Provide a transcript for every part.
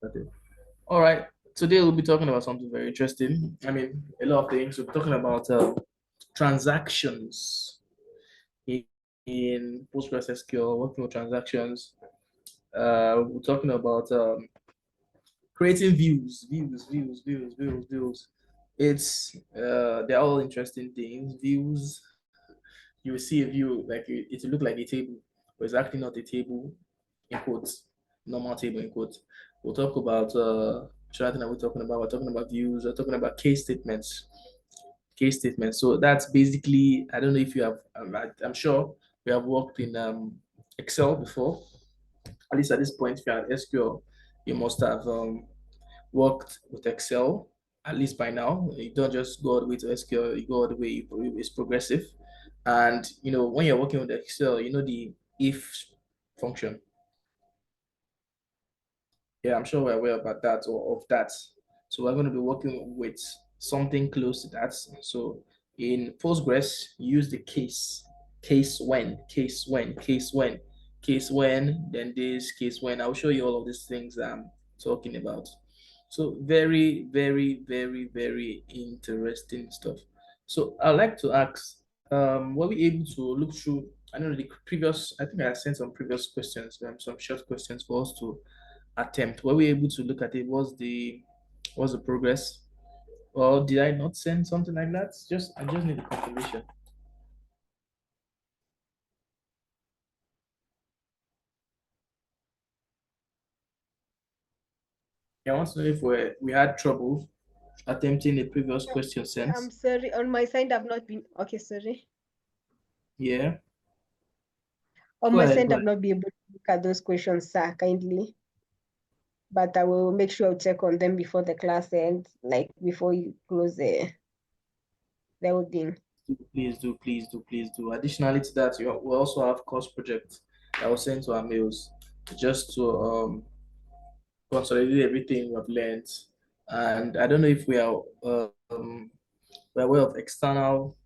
Okay. All right. Today we'll be talking about something very interesting. I mean, a lot of things. We're talking about transactions in, in PostgreSQL, working with transactions. We're talking about creating views. They're all interesting things. Views, you will see a view like it will look like a table, but it's actually not a table in quotes, normal table in quotes. We'll talk about which other thing are we talking about? We're talking about views, we're talking about case statements. Case statements. So that's basically, I don't know if you have, I'm sure we have worked in Excel before. At least at this point, if you're at SQL, you must have worked with Excel, at least by now. You don't just go all the way to SQL, you go all the way, it's progressive. And when you're working with Excel, the if function. Yeah, I'm sure we're aware about that or of that. So we're going to be working with something close to that. So in Postgres, use the case when, then this, case when. I'll show you all of these things I'm talking about. So very, very, very, very interesting stuff. So I'd like to ask, were we able to look through, I know the previous, I think I sent some previous questions, some short questions for us to attempt. Were we able to look at it? Was the progress? Or did I not send something like that? I just need a confirmation. Yeah, I want to know if we had trouble attempting a previous question I'm sense. sorry. On my side, I've not been okay. Sorry. Yeah. On Go my ahead, side, go I've ahead. not been able to look at those questions, sir, kindly. But I will make sure I check on them before the class ends, like before you close the whole thing. Please do, please do, please do. Additionally to that, we also have course projects that was sent to our mails just to consolidate everything we've learned. And I don't know if we're aware of external.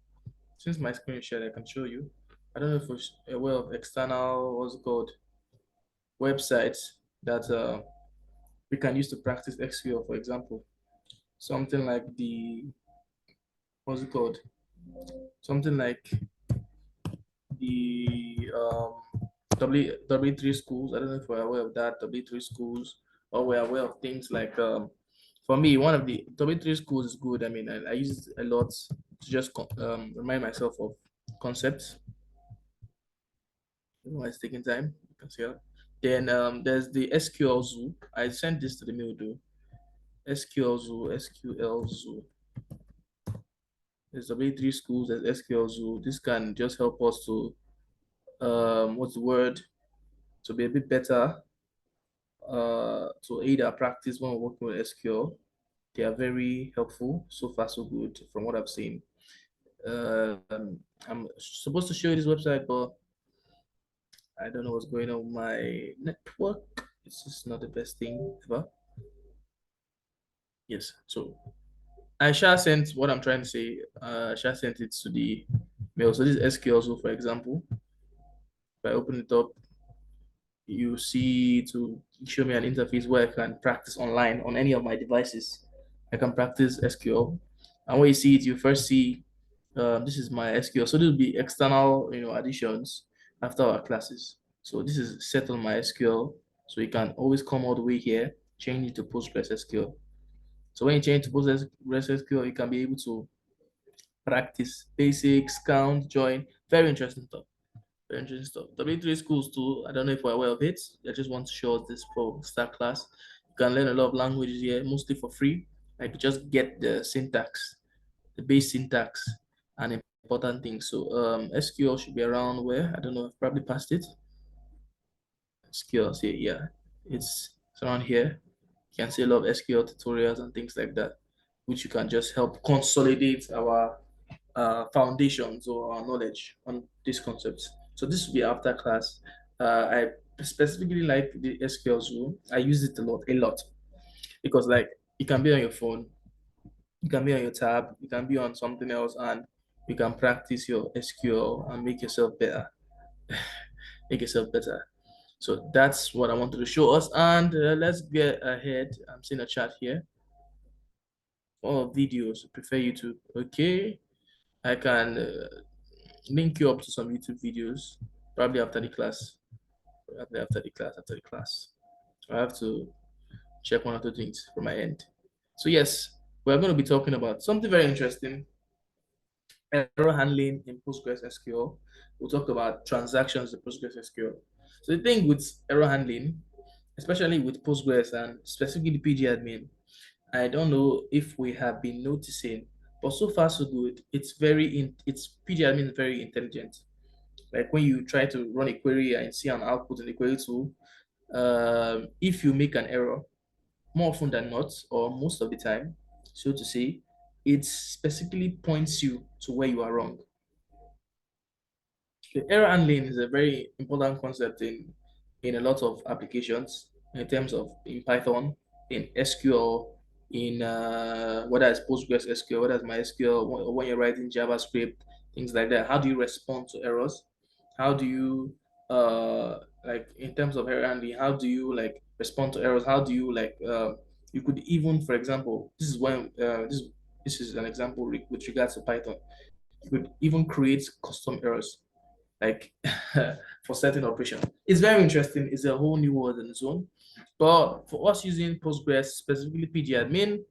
Since my screen is shared, I can show you. I don't know if we're aware of external, what's it called, websites that we can use to practice SQL, for example. Something like what's it called? Something like the W3 schools. I don't know if we're aware of that, W3 schools, or we're aware of things like, for me, one of the W3 schools is good. I mean, I use it a lot to just remind myself of concepts. It's taking time. You can see that. Then there's the SQL Zoo. I sent this to the mail though. SQL Zoo, SQL Zoo. There's W3 schools, there's SQL Zoo. This can just help us to what's the word? To be a bit better, to aid our practice when we're working with SQL. They are very helpful. So far, so good from what I've seen. I'm supposed to show you this website, but I don't know what's going on with my network. It's just not the best thing ever. Yes. So I shall send what I'm trying to say. I shall send it to the mail. So this is SQL. So for example, if I open it up, you see to show me an interface where I can practice online on any of my devices. I can practice SQL. And when you see it, you first see this is my SQL. So this will be external, additions after our classes. So this is set on my SQL. So you can always come all the way here, change it to PostgreSQL. So when you change to PostgreSQL, you can be able to practice basics, count, join. Very interesting stuff. Very interesting stuff. W3 schools too. I don't know if we're aware of it. I just want to show us this for start class. You can learn a lot of languages here, mostly for free. Like just get the syntax, the base syntax, and important things. So SQL should be around where I don't know. I've probably passed it. SQL, see, yeah, it's around here. You can see a lot of SQL tutorials and things like that, which you can just help consolidate our foundations or our knowledge on these concepts. So this will be after class. I specifically like the SQL Zoo. I use it a lot, because like it can be on your phone, you can be on your tab, you can be on something else, and you can practice your SQL and make yourself better. Make yourself better. So that's what I wanted to show us. And let's get ahead. I'm seeing a chat here. All videos, I prefer YouTube. Okay. I can link you up to some YouTube videos probably after the class. Probably after the class, after the class. I have to check one or two things from my end. So yes, we're going to be talking about something very interesting, error handling in Postgres SQL. We'll talk about transactions in Postgres SQL. So the thing with error handling, especially with Postgres and specifically PGAdmin, I don't know if we have been noticing, but so far so good. It's PGAdmin is very intelligent. Like when you try to run a query and see an output in the query tool, if you make an error, more often than not, or most of the time, so to say, it specifically points you to where you are wrong. The error handling is a very important concept in a lot of applications in terms of in Python, in SQL, in whether it's Postgres SQL, whether it's MySQL, when you're writing JavaScript, things like that. How do you respond to errors? How do you like in terms of error handling? How do you like respond to errors? How do you like you could even, for example, this is when this is an example with regards to Python. You could even create custom errors like for certain operation. It's very interesting. It's a whole new world in its own. But for us using Postgres, specifically pgadmin,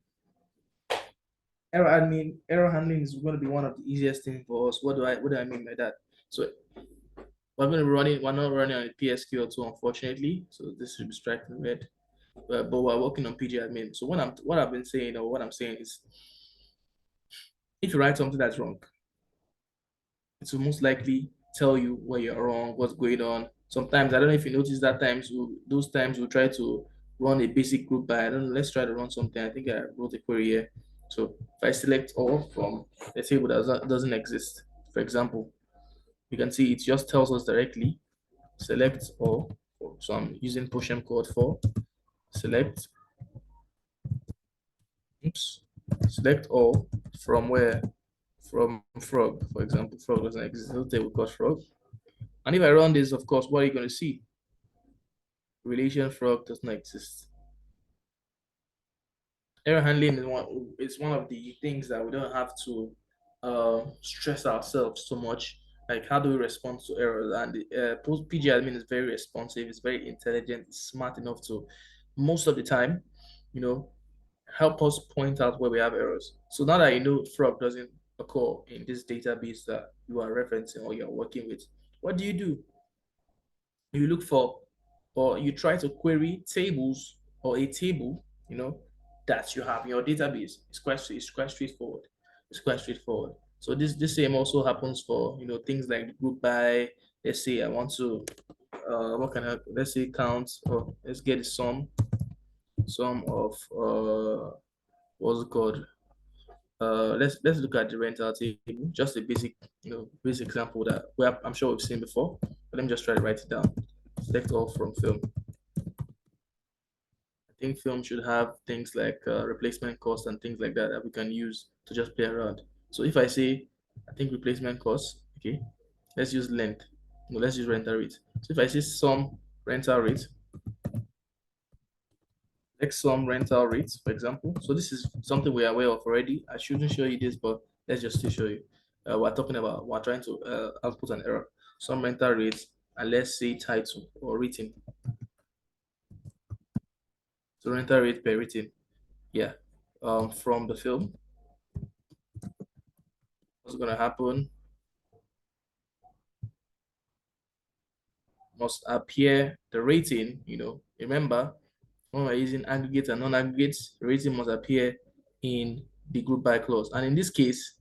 error handling is going to be one of the easiest things for us. What do I mean by that? So we're not running on PSQL2, unfortunately. So this should be striking red. But we're working on pgadmin. So what I've been saying or what I'm saying is if you write something that's wrong, it will most likely tell you where you're wrong, what's going on. Sometimes I don't know if you notice that those times we'll try to run a basic group by I don't know, let's try to run something. I think I wrote a query here. So if I select all from a table that doesn't exist, for example, you can see it just tells us directly select all. So I'm using Poshem code for select, oops, select all from where? From frog, for example. Frog doesn't exist. No table called frog. And if I run this, of course, what are you going to see? Relation frog does not exist. Error handling is one of the things that we don't have to stress ourselves so much. Like, how do we respond to errors? And the post PG admin is very responsive, it's very intelligent, it's smart enough to, most of the time, you know, help us point out where we have errors. So now that you know frog doesn't occur in this database that you are referencing or you're working with, what do? You look for or you try to query tables or a table, that you have in your database. It's quite straightforward. It's quite straightforward. So this same also happens for things like the group by. Let's say I want to what can I let's say count or let's get the sum of what's it called? Let's look at the rental table, just a basic example that I'm sure we've seen before. But let me just try to write it down. Select all from film. I think film should have things like replacement cost and things like that that we can use to just play around. So if I say, I think replacement cost, okay, let's use length. No, let's use rental rate. So if I say sum rental rate, X sum rental rates, for example. So this is something we are aware of already. I shouldn't show you this, but let's just still show you. We're trying to output an error. Some rental rates, and let's say title or rating. So rental rate per rating. Yeah. From the film, what's gonna happen must appear the rating, remember when we're using aggregate and non-aggregate, the rating must appear in the group by clause. And in this case,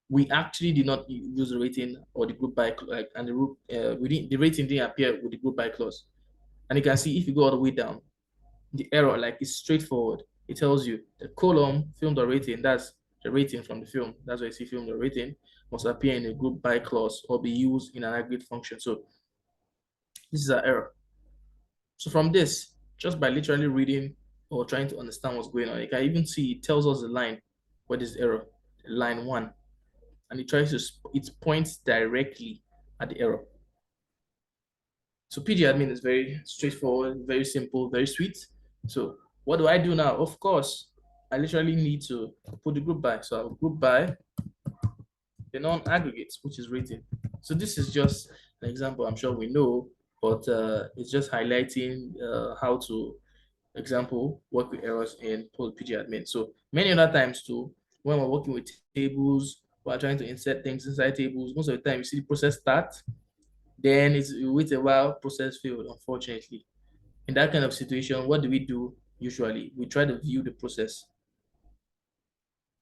we actually did not use the rating or the group by like and the rating didn't appear with the group by clause. And you can see if you go all the way down, the error like is straightforward. It tells you the column film the rating, that's the rating from the film. That's why you see film the rating must appear in a group by clause or be used in an aggregate function. So this is an error. So from this, just by literally reading or trying to understand what's going on, you can even see it tells us the line what is error, line one, and it points directly at the error. So PG admin is very straightforward, very simple, very sweet. So what do I do now? Of course, I literally need to put the group by. So I'll group by the non-aggregates, which is rating. So this is just an example. I'm sure we know, but it's just highlighting how to, example, work with errors in post PG admin. So many other times too, when we're working with tables, we're trying to insert things inside tables. Most of the time, you see the process start, then you wait a while, process failed, unfortunately. In that kind of situation, what do? Usually, we try to view the process.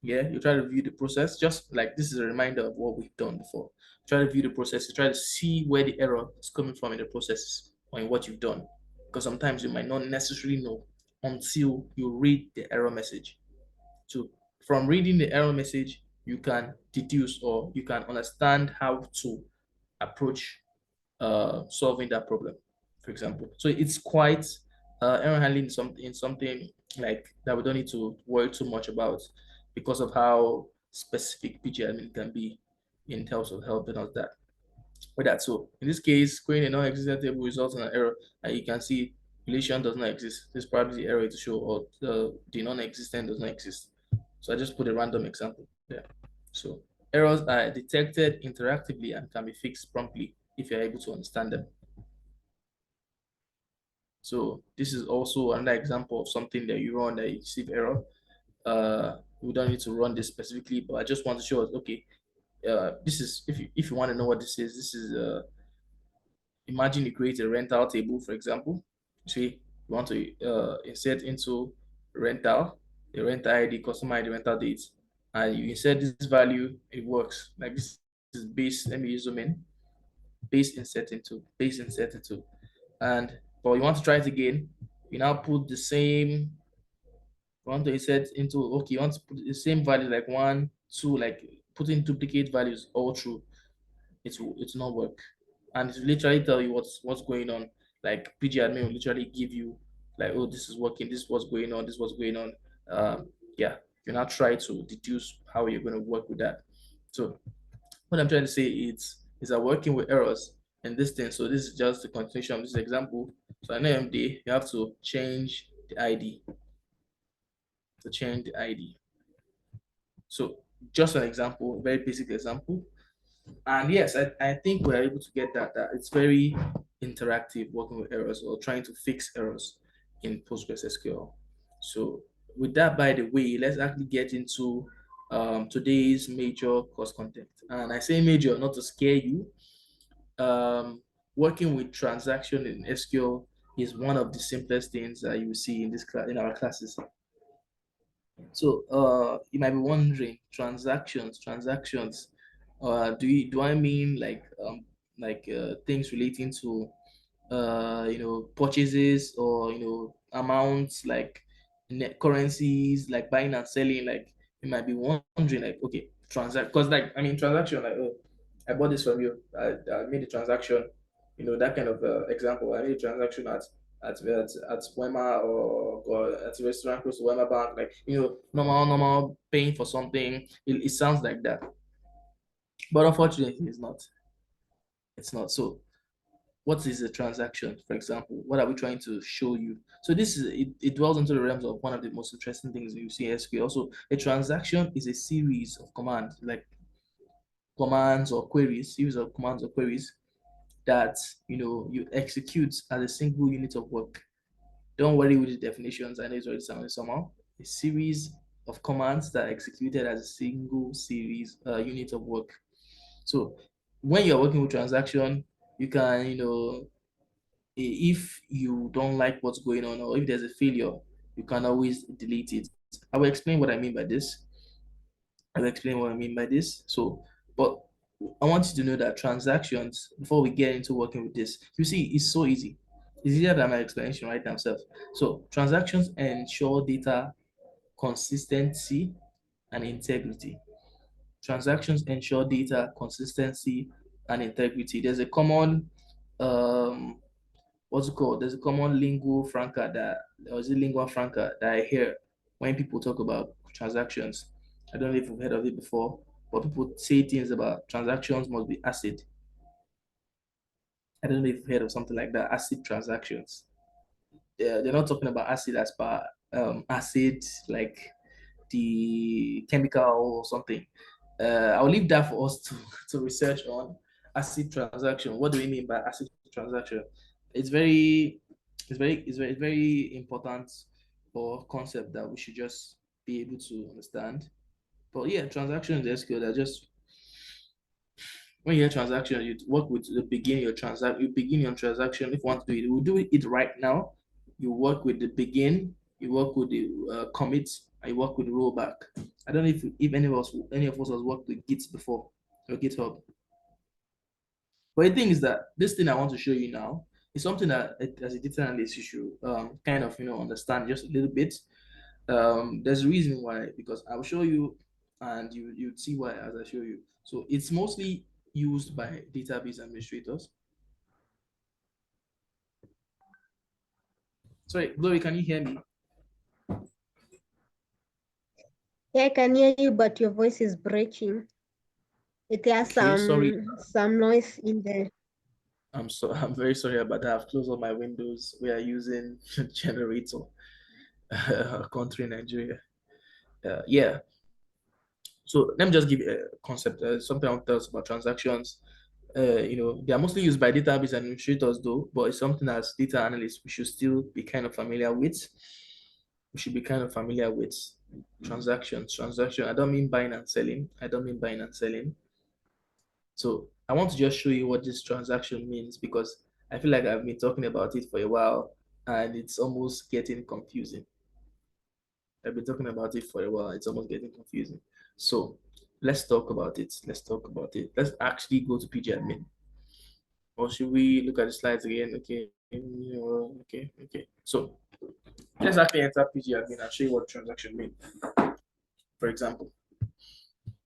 Yeah, you try to view the process, just like this is a reminder of what we've done before. Try to view the process, you try to see where the error is coming from in the process or in what you've done. Because sometimes you might not necessarily know until you read the error message. So from reading the error message, you can deduce or you can understand how to approach solving that problem, for example. So it's quite error handling in something like that we don't need to worry too much about because of how specific PG admin can be in terms of helping us that with that. So in this case, creating a non-existent table results in an error, and you can see relation does not exist. This is probably the error to show, or the non-existent does not exist. So I just put a random example there. So errors are detected interactively and can be fixed promptly if you're able to understand them. So this is also another example of something that you run that you receive error. We don't need to run this specifically, but I just want to show us, okay, this is, if you want to know what this is imagine you create a rental table, for example. See, you want to insert into rental, the rental ID, customer ID, rental dates, and you insert this value, it works. Like this is base, let me use zoom in, base insert into. And but you want to try it again, you now put the same, you want to insert into, okay, you want to put the same value like one, two, like putting duplicate values all through. It's not work, and it will literally tell you what's going on. Like PG admin will literally give you like, oh, this is working, this is what's going on, this is what's going on. Yeah, you now try to deduce how you're going to work with that. So what I'm trying to say is that working with errors in this thing. So this is just the continuation of this example. So an AMD, you have to change the ID to change the ID. So just an example, very basic example. And yes, I think we're able to get that it's very interactive working with errors or trying to fix errors in PostgreSQL. So with that, by the way, let's actually get into today's major course content. And I say major not to scare you. Working with transaction in SQL is one of the simplest things that you see in this class in our classes. So you might be wondering, transactions. Do I mean like things relating to purchases or amounts like net currencies like buying and selling? Like you might be wondering like, okay, transact, because like I mean transaction, like, oh, I bought this from you, I made a transaction, that kind of example. I made a transaction at Wema, or at a restaurant close to Wema Bank, like normal paying for something. It sounds like that, but unfortunately it's not. So what is a transaction, for example? What are we trying to show you? So it dwells into the realms of one of the most interesting things you see in SQL. Also, a transaction is a series of commands, like commands or queries, series of commands or queries that you execute as a single unit of work. Don't worry with the definitions. I know it's already sounding somehow. A series of commands that are executed as a single series unit of work. So when you're working with transaction, you can, if you don't like what's going on or if there's a failure, you can always delete it. I will explain what I mean by this. I'll explain what I mean by this. So, but I want you to know that transactions, before we get into working with this, you see, it's so easy. It's easier than my explanation right now, self. So, transactions ensure data consistency and integrity. Transactions ensure data consistency and integrity. There's a common what's it called? There's a common lingua franca or is it lingua franca that I hear when people talk about transactions. I don't know if you've heard of it before, but people say things about transactions must be acid. I don't know if you've heard of something like that, acid transactions. They're not talking about acid as per acid like the chemical or something. I'll leave that for us to, to research on acid transaction. What do we mean by acid transaction? It's very, very important or concept that we should just be able to understand. But yeah, transactions in SQL are just when you hear transaction, you work with the begin your transaction. You begin your transaction. If you want to do it, we'll do it right now. You work with the begin. You work with the commit. And you work with rollback. I don't know if any of us has worked with Git before or GitHub. But the thing is that this thing I want to show you now is something that as a data analyst you should kind of understand just a little bit. There's a reason why because I'll show you and you'd see why as I show you. So it's mostly used by database administrators. Sorry, Glory, can you hear me? Yeah, I can hear you, but your voice is breaking. It has Okay, sorry. some noise in there. I'm very sorry about that. I've closed all my windows. We are using generator country Nigeria. Yeah. So let me just give you a concept, something I want to tell us about transactions. They are mostly used by database administrators though, but it's something as data analysts we should still be kind of familiar with. We should be kind of familiar with transactions. Transaction. I don't mean buying and selling. I don't mean buying and selling. So I want to just show you what this transaction means because I feel like I've been talking about it for a while and it's almost getting confusing. I've been talking about it for a while. It's almost getting confusing. So let's talk about it. Let's talk about it. Let's actually go to PG admin. Or should we look at the slides again? Okay. Okay. So let's actually enter PG admin and show you what transaction means. For example,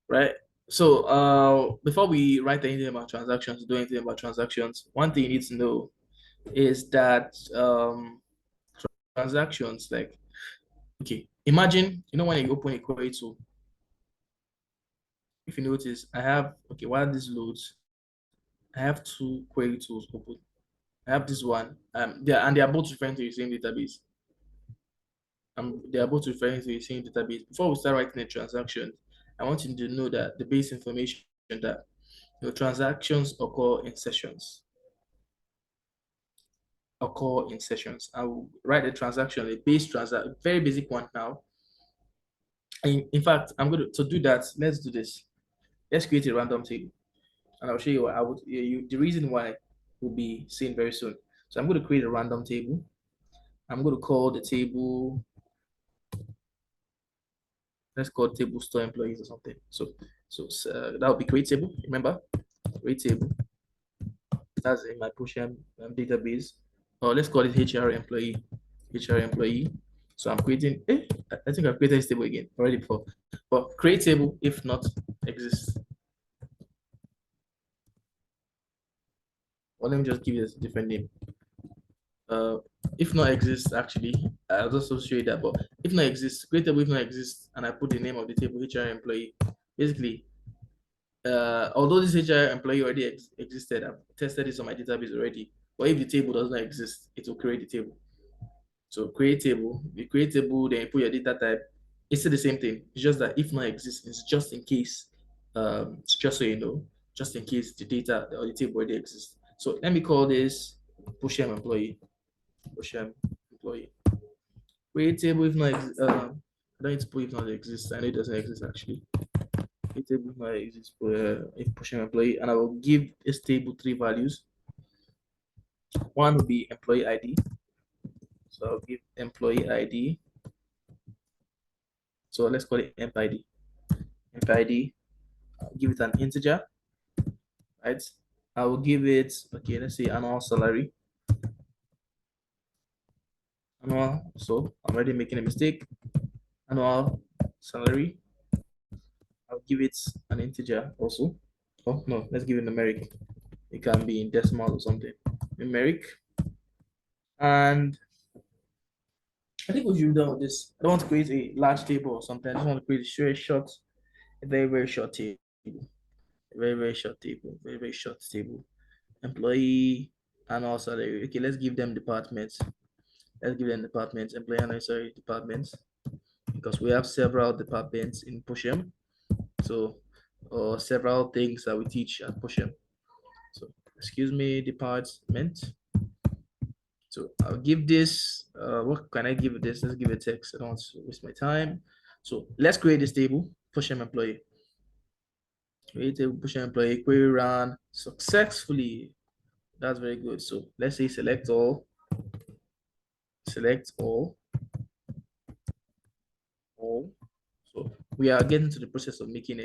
right? So before we write anything about transactions, do anything about transactions, one thing you need to know is that transactions like okay, imagine when you open a query tool, if you notice, I have okay, while this loads, I have two query tools open. I have this one, they are both referring to the same database. They are both referring to the same database. Before we start writing a transaction, I want you to know that the base information that your transactions occur in sessions. I will write a transaction, a base transaction, very basic one now. In fact, I'm going to do that. Let's do this. Let's create a random table, and I'll show you what I would the reason why will be seen very soon. So I'm going to create a random table. I'm going to call the table. Let's call table store employees or something. So that would be create table. Remember, create table. That's in my Poshem database. Or let's call it HR employee. HR employee. So I'm creating. I think I've created this table again already before. But create table if not exists. Or let me just give it a different name. Uh, if not exists, actually, I'll also show you that. But if not exists, create table if not exists, and I put the name of the table HR employee. Basically, although this HR employee already existed, I've tested this on my database already. But if the table does not exist, it will create the table. So create table, you create table, then you put your data type. It's still the same thing. It's just that if not exists, it's just in case. It's just so you know, just in case the data or the table already exists. So let me call this Poshem employee. Poshem employee. Create table if not I don't need to put if not exists. I know it doesn't exist actually. Create table if not exists for if Poshem employee, and I will give this table three values. One will be employee ID. So I'll give employee ID. So let's call it emp ID. Emp ID. I'll give it an integer, right? I will give it, okay, let's say annual salary. Annual, so I'm already making a mistake. Annual salary. I'll give it an integer also. Oh, no, let's give it numeric. It can be in decimal or something. Numeric. And I think we should be done with this. I don't want to create a large table or something. I just want to create a short, a very, very short table. A very, very short table. Very, very short table. Employee. annual salary. Okay, let's give them departments. Let's give them departments, employee unnecessary departments, because we have several departments in Poshem. So, or several things that we teach at Poshem. So, excuse me, department. So I'll give this, what can I give this? Let's give it text. I don't want to waste my time. So let's create this table, Poshem employee. Create a Poshem employee, query ran successfully. That's very good. So let's say select all, select all. So we are getting to the process of making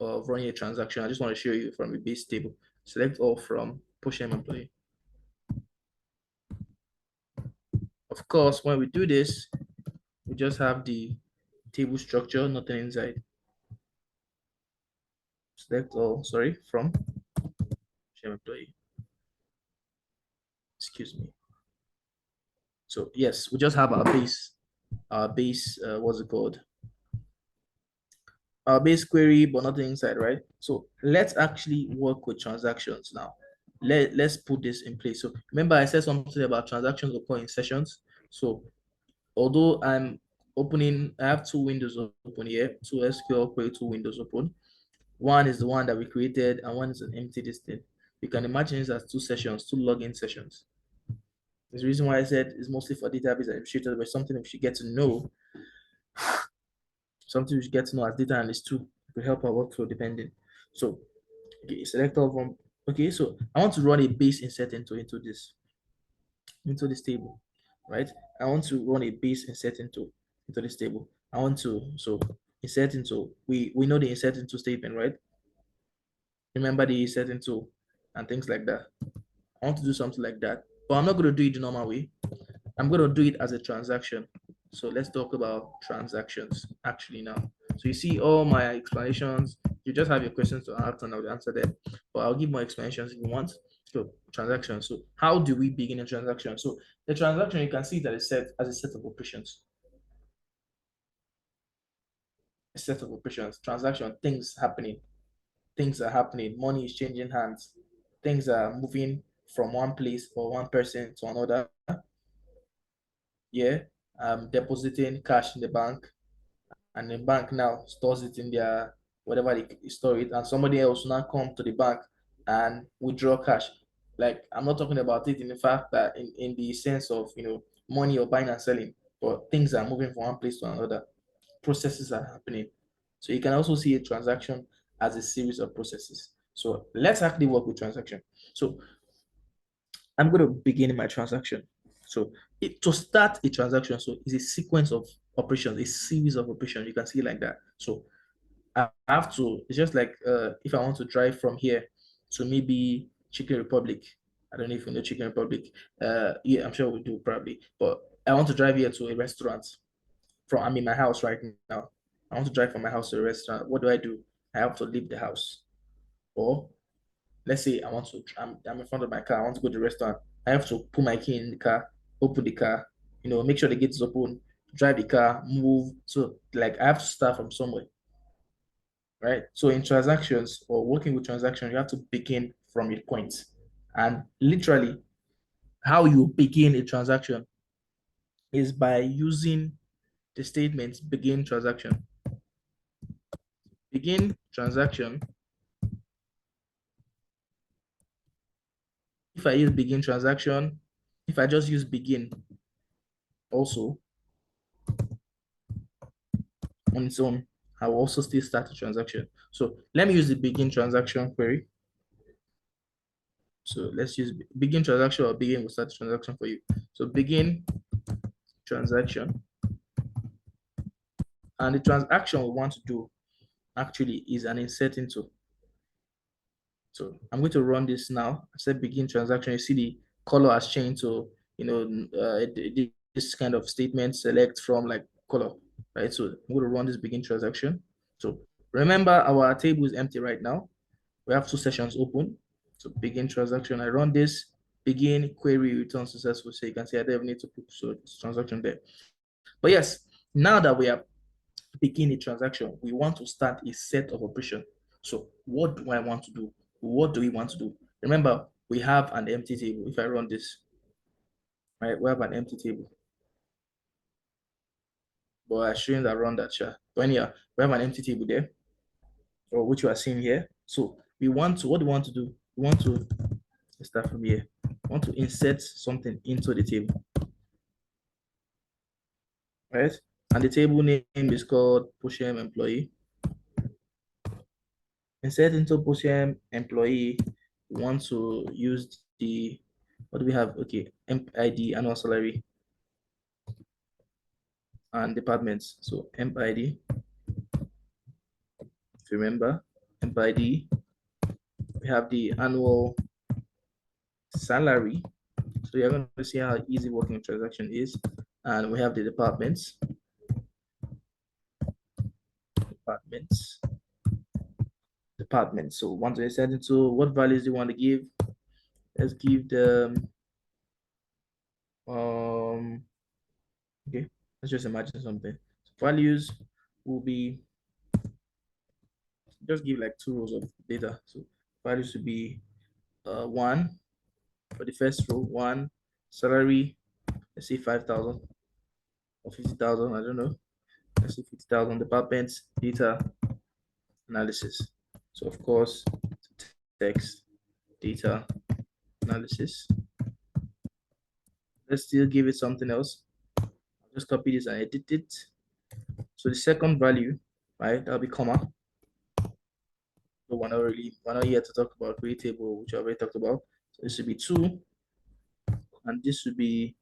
of running a transaction. I just want to show you from a base table. Select all from Poshem employee. Of course, when we do this, we just have the table structure, nothing inside. Select all, sorry, from Poshem employee. Excuse me. So yes, we just have our base, what's it called? Our base query, but nothing inside, right? So let's actually work with transactions now. Let's put this in place. So remember I said something about transactions occur in sessions. So although I have two windows open here, two SQL query, two windows open. One is the one that we created and one is an empty listing. You can imagine this as two sessions, two login sessions. There's the reason why I said it's mostly for database administrators, but something we should get to know, something we should get to know as data analysts too. It will help our workflow depending. So, okay, select all from, okay, so I want to run a base insert into this table, right? I want to run a base insert into this table. I want to, so insert into, we know the insert into statement, right? Remember the insert into and things like that. I want to do something like that, but I'm not going to do it the normal way. I'm going to do it as a transaction. So let's talk about transactions actually now. So you see all my explanations. You just have your questions to ask and I'll answer them. But I'll give more explanations if you want. So transaction. So how do we begin a transaction? So the transaction, you can see that it's set as a set of operations. A set of operations. Transaction, things happening. Things are happening. Money is changing hands. Things are moving from one place or one person to another. Yeah. Depositing cash in the bank, and the bank now stores it in their whatever they store it, and somebody else now come to the bank and withdraw cash. Like I'm not talking about it in the fact that in the sense of money or buying and selling, but things are moving from one place to another. Processes are happening. So you can also see a transaction as a series of processes. So let's actually work with transaction. So I'm going to begin my transaction. So to start a transaction, so it's a sequence of operations, a series of operations. You can see it like that. So I have to, it's just like if I want to drive from here to maybe Chicken Republic. I don't know if you know Chicken Republic. Yeah, I'm sure we do probably. But I want to drive here to a restaurant. I'm in my house right now. I want to drive from my house to a restaurant. What do? I have to leave the house. Or let's say I'm in front of my car, I want to go to the restaurant. I have to put my key in the car, open the car, make sure the gate is open, drive the car, move. So like I have to start from somewhere, right? So in transactions or working with transactions, you have to begin from a point. And literally, how you begin a transaction is by using the statement begin transaction. Begin transaction. If I use begin transaction, if I just use begin also on its own, I will also still start a transaction. So let me use the begin transaction query. So let's use begin transaction, or begin will start the transaction for you. So begin transaction. And the transaction we want to do actually is an insert into. So I'm going to run this now. I said begin transaction. You see the color has changed to, this kind of statement, select from like color, right? So I'm going to run this begin transaction. So remember our table is empty right now. We have two sessions open. So begin transaction. I run this, begin query return successful. So you can see I don't need to put transaction there. But yes, now that we have begin a transaction, we want to start a set of operation. So what do I want to do? What do we want to do? Remember, we have an empty table. If I run this, right, we have an empty table. But I shouldn't have run that chart. But anyhow, we have an empty table there, or which you are seeing here. So we want to, what do we want to do? We want to start from here. We want to insert something into the table, right? And the table name is called Poshem employee. Insert into Poshem employee, we want to use the, what do we have? Okay, emp ID, annual salary, and departments. So emp ID, if you remember, emp ID, we have the annual salary. So you're going to see how easy working transaction is. And we have the departments. Departments. So once we set into what values do you want to give? Let's give them okay, let's just imagine something. So values will be, just give like 2 rows of data. So values will be 1 for the first row, 1 salary, let's say 5,000 or 50,000, I don't know. Let's say 50,000 departments, data analysis. So of course, text data analysis. Let's still give it something else. I'll just copy this and edit it. So the second value, right, that'll be comma. So we're not here to talk about create table, which I already talked about. So this should be 2, and this should be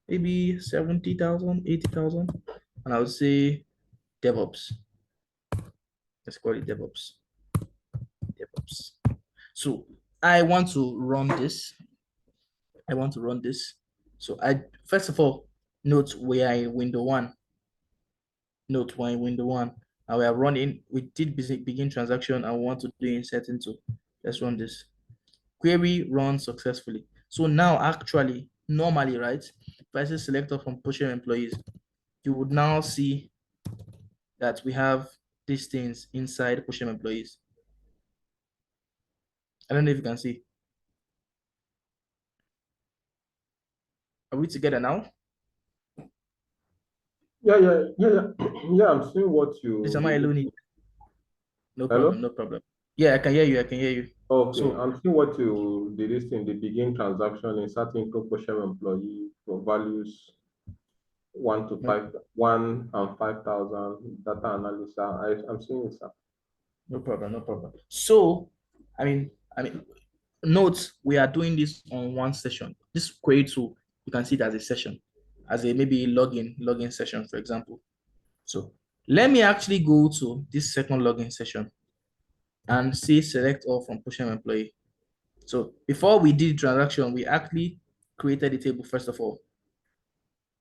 maybe 70,000, 80,000, and I would say DevOps. Let's call it DevOps. DevOps. So I want to run this. So I first of all note we are in window 1. Note we're in window 1, and we are running. We did begin transaction and we want to do insert into. Let's run this. Query run successfully. So now actually, normally, right, if I say selector from Poshem employees, you would now see that we have these things inside Poshem employees. I don't know if you can see. Are we together now? Yeah, I'm seeing what Is you am I did. alone? No Hello? problem, no problem. Yeah, I can hear you. I can hear you. Okay, So I'm seeing what you did this in the begin transaction, inserting proportion employee for values 1 to no, 5, 1 and 5,000 data analysis. I'm seeing it, sir. no problem, no problem. So, I mean, note we are doing this on one session. This query tool, you can see it as a session, as a maybe login session, for example. So let me actually go to this second login session and say select all from Poshem employee. So before we did the transaction, we actually created the table first of all,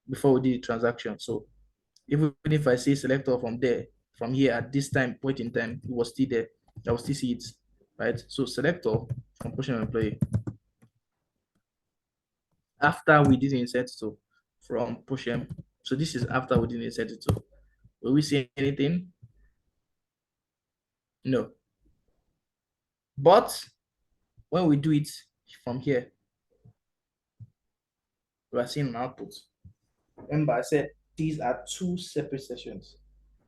before we did the transaction. So even if I say select all from there, from here at this point in time, it was still there. I will still see it, right? So select all from Poshem employee. After we did insert to from Poshem. So this is after we did insert it to. Will we see anything? No. But when we do it from here, we are seeing an output. Remember, I said these are 2 separate sessions.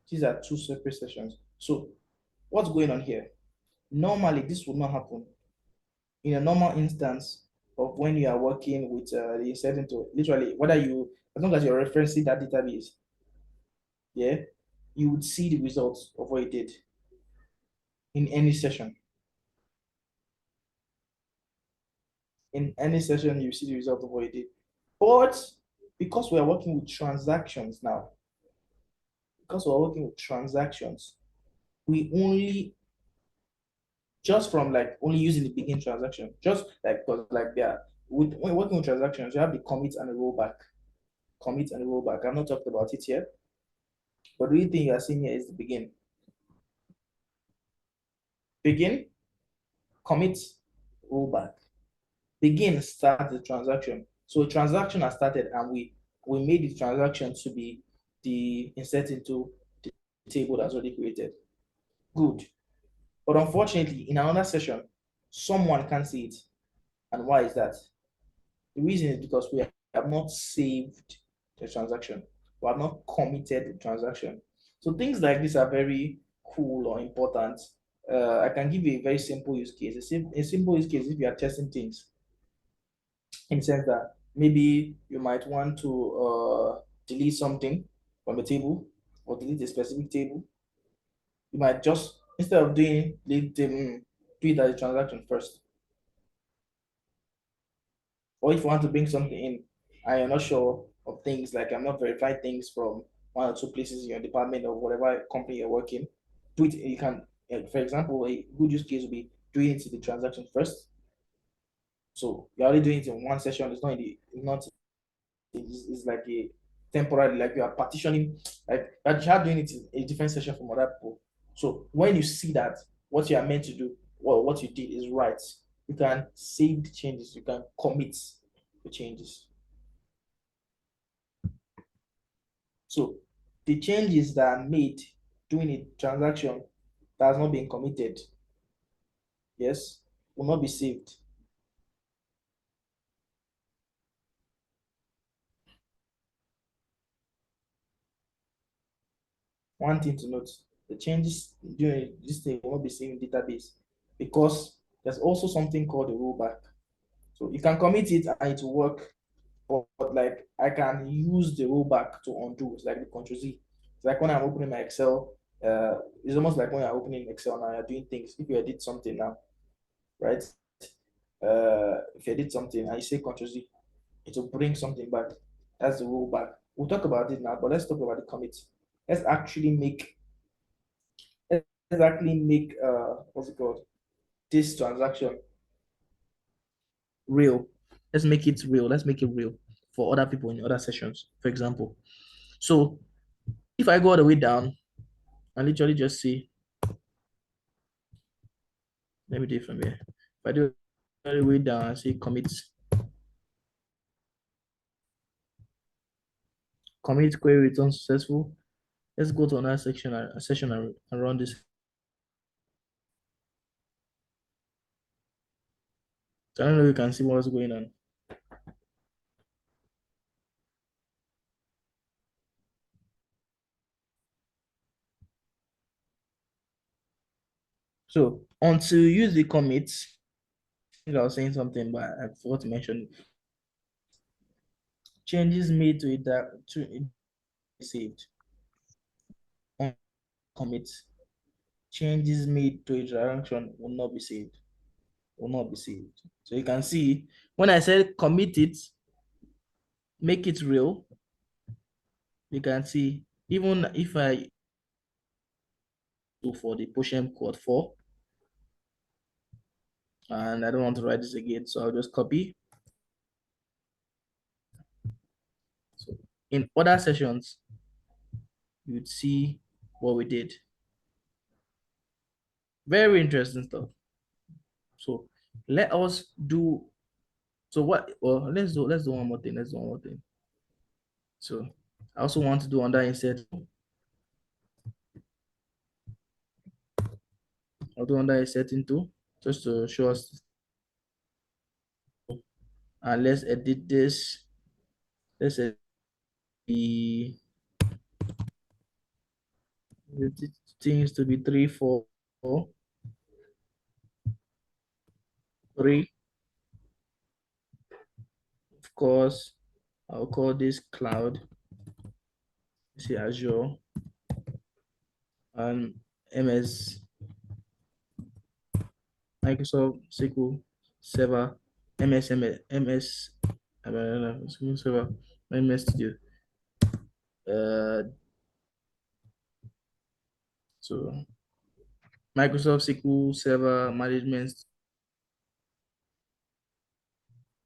These are 2 separate sessions. So what's going on here? Normally, this would not happen. In a normal instance of when you are working with the inserting to, literally, whether you, as long as you're referencing that database, yeah, you would see the results of what you did in any session. In any session, you see the result of what you did. But because we are working with transactions now, we only, just from like only using the begin transaction, just like, because like there, when working with transactions, you have the commit and the rollback. Commit and the rollback. I've not talked about it yet, but the only thing you are seeing here is the begin. Begin, commit, rollback. Begin start the transaction. So a transaction has started and we made the transaction to be the insert into the table that's already created. Good. But unfortunately, in another session, someone can't see it. And why is that? The reason is because we have not saved the transaction. We have not committed the transaction. So things like this are very cool or important. I can give you a very simple use case. A simple use case if you are testing things in the sense that maybe you might want to delete something from a table or delete a specific table. You might just, instead of doing delete table, do it as a transaction first. Or if you want to bring something in and you're not sure of things, like I'm not verified things from one or two places in your department or whatever company you're working, do it. You can, for example, a good use case would be doing it in the transaction first. So you're already doing it in one session. It's not in the, it's not. It's like a temporary, like you are partitioning, like you're doing it in a different session from other people. So when you see that what you are meant to do, or what you did is right, you can save the changes. You can commit the changes. So the changes that are made during a transaction that has not been committed, yes, will not be saved. One thing to note, the changes during this thing will not be saved in database because there's also something called a rollback. So you can commit it and it will work, but like I can use the rollback to undo. It's like the Control Z. It's like when I'm opening my Excel, it's almost like when you're opening Excel now, you're doing things. If you edit something now, right? If you edit something and you say Control Z, it will bring something back. That's the rollback. We'll talk about it now, but let's talk about the commit. Let's actually make let's actually make what's it called? This transaction real. Let's make it real. Let's make it real for other people in other sessions, for example. So if I go all the way down and literally just see, let me do it from here. If I do all the way down and see commit query return successful. Let's go to another section, a session and run this. So I don't know if you can see what's going on. So until you use the commits, I was saying something, but I forgot to mention changes made to it that to it saved on commit. Changes made to a transaction will not be saved. Will not be saved. So you can see when I said commit it, make it real, you can see even if I go for the Poshem code 4, and I don't want to write this again, so I'll just copy. So in other sessions, you'd see what we did. Very interesting stuff. So let us do well, let's do one more thing. Let's do one more thing. So I also want to do under insert. I'll do under insert into just to show us. And let's edit this. Let's edit the things to be 3, 4, 3. Of course, I'll call this cloud. See Azure and MS Microsoft SQL Server, MS SQL Server, MS Studio. So Microsoft SQL Server Management,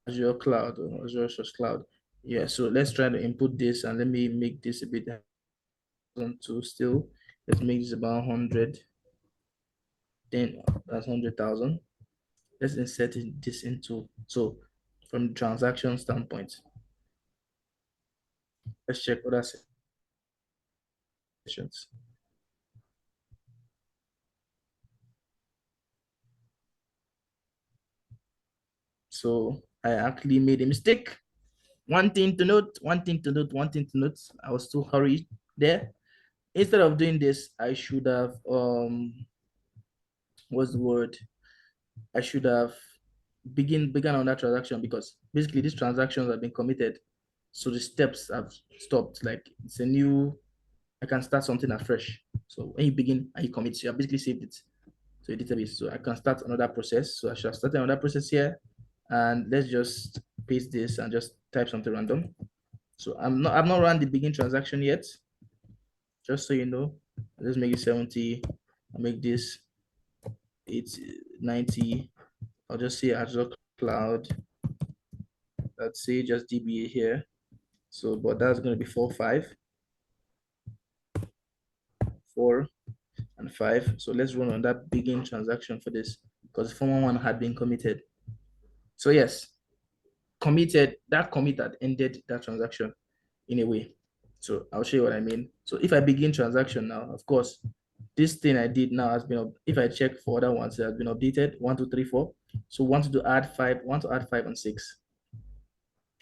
Azure Cloud or Azure Source Cloud. Yeah, so let's try to input this and let me make this a bit to still. Let's make this about 100. Then that's 100,000. Let's insert this into, so from the transaction standpoint, let's check other sessions. So I actually made a mistake. One thing to note, one thing to note, one thing to note. I was too hurried there. Instead of doing this, I should have what's the word? I should have began on that transaction, because basically these transactions have been committed. So the steps have stopped. Like it's a new, I can start something afresh. So when you begin and you commit, you have basically saved it to a database. So I can start another process. So I should have started another process here. And let's just paste this and just type something random. So I've not run the begin transaction yet. Just so you know, let's make it 70. I'll make this 90. I'll just say Azure Cloud. Let's say just DBA here. So, but that's going to be 4, 5, 4, and 5. So let's run on that begin transaction for this, because the former one had been committed. So yes, committed, that commit that ended that transaction in a way. So I'll show you what I mean. So if I begin transaction now, of course, this thing I did now has been, if I check for other ones, it has been updated 1, 2, 3, 4. So want to add 5, want to add 5 and 6.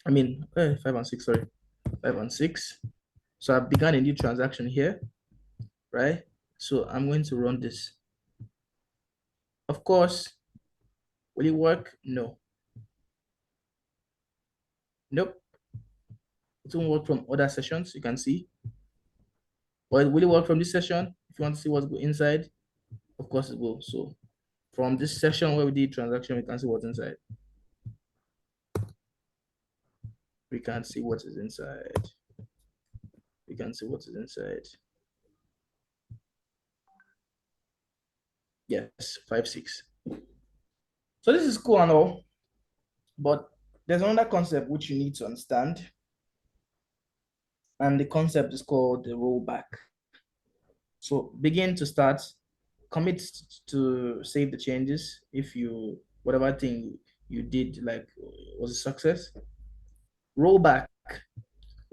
I mean, 5 and 6, sorry, 5 and 6. So I've begun a new transaction here, right? So I'm going to run this. Of course, will it work? No. Nope. It won't work from other sessions, you can see. But will it work from this session? If you want to see what's inside, of course it will. So from this session where we did transaction, we can see what's inside. We can see what is inside. We can see what is inside. Yes, 5, 6. So this is cool and all, but there's another concept which you need to understand. And the concept is called the rollback. So begin to start, commit to save the changes if you, whatever thing you did like was a success. Rollback.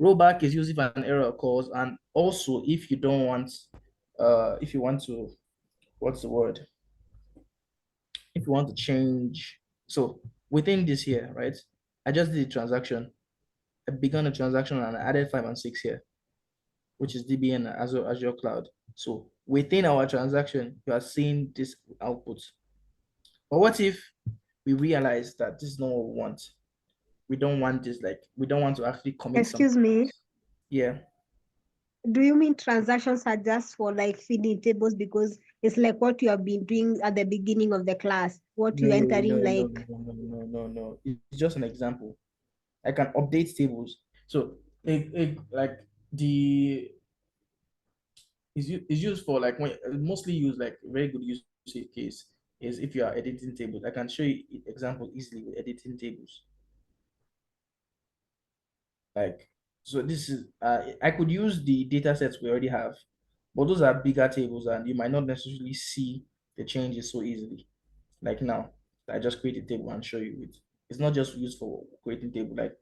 Rollback is used if an error occurs, and also if you don't want, if you want to, what's the word? If you want to change. So within this here, right? I just did a transaction. I began a transaction and I added 5 and 6 here, which is DBN Azure Cloud. So within our transaction, you are seeing this output. But what if we realize that this is not what we want? We don't want this, like we don't want to actually commit something. Excuse me. Yeah. Do you mean transactions are just for like feeding tables, because it's like what you have been doing at the beginning of the class, what you entering like? No. It's just an example. I can update tables. So like the is used for like when mostly used, like very good use case is if you are editing tables. I can show you example easily with editing tables. Like, so this is I could use the data sets we already have, but those are bigger tables and you might not necessarily see the changes so easily. Like now, I just create a table and show you it. It's not just used for creating table, like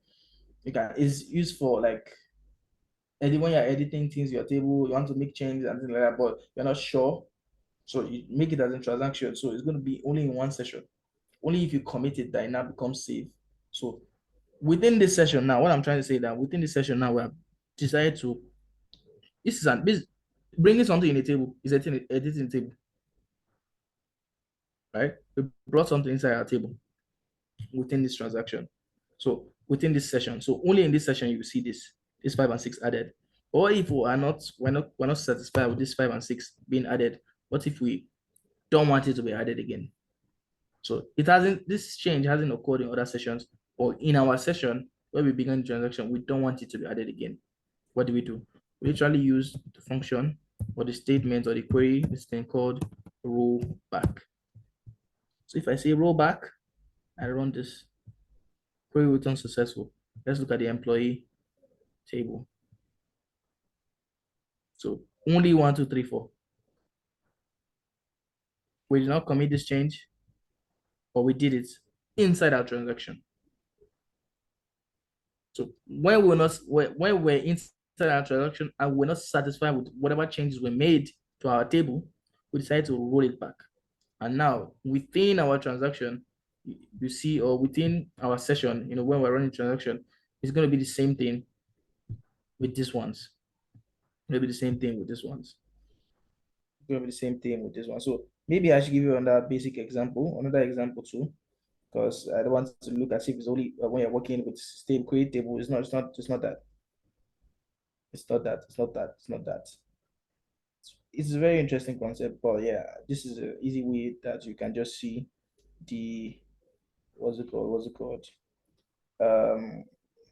you can, it's used for like when you're editing things, your table, you want to make changes and things like that, but you're not sure. So you make it as a transaction. So it's going to be only in one session. Only if you commit it that it now becomes safe. So within this session now, what I'm trying to say that within this session now, we have decided to, this bringing something in a table is editing a table, right? We brought something inside our table within this transaction. So within this session, so only in this session you will see this 5 and 6 added. Or if we're not satisfied with this 5 and 6 being added, what if we don't want it to be added again? So this change hasn't occurred in other sessions, or in our session where we began the transaction, we don't want it to be added again. What do? We literally use the function or the statement or the query, this thing called rollback. So if I say rollback, I run this, query return successful. Let's look at the employee table. So only 1, 2, 3, 4. We did not commit this change, but we did it inside our transaction. So when we're inside our transaction and we're not satisfied with whatever changes were made to our table, we decided to roll it back. And now within our transaction, you see, or within our session, when we're running transaction, it's going to be the same thing with these ones. Maybe the same thing with this ones. It's going to be the same thing with this one. So maybe I should give you another basic example, another example too, because I don't want to look as if it's only when you're working with stable create table. It's not. It's not. It's not that. It's not that. It's not that. It's not that. It's a very interesting concept, but yeah, this is an easy way that you can just see the what's it called? What's it called? Um,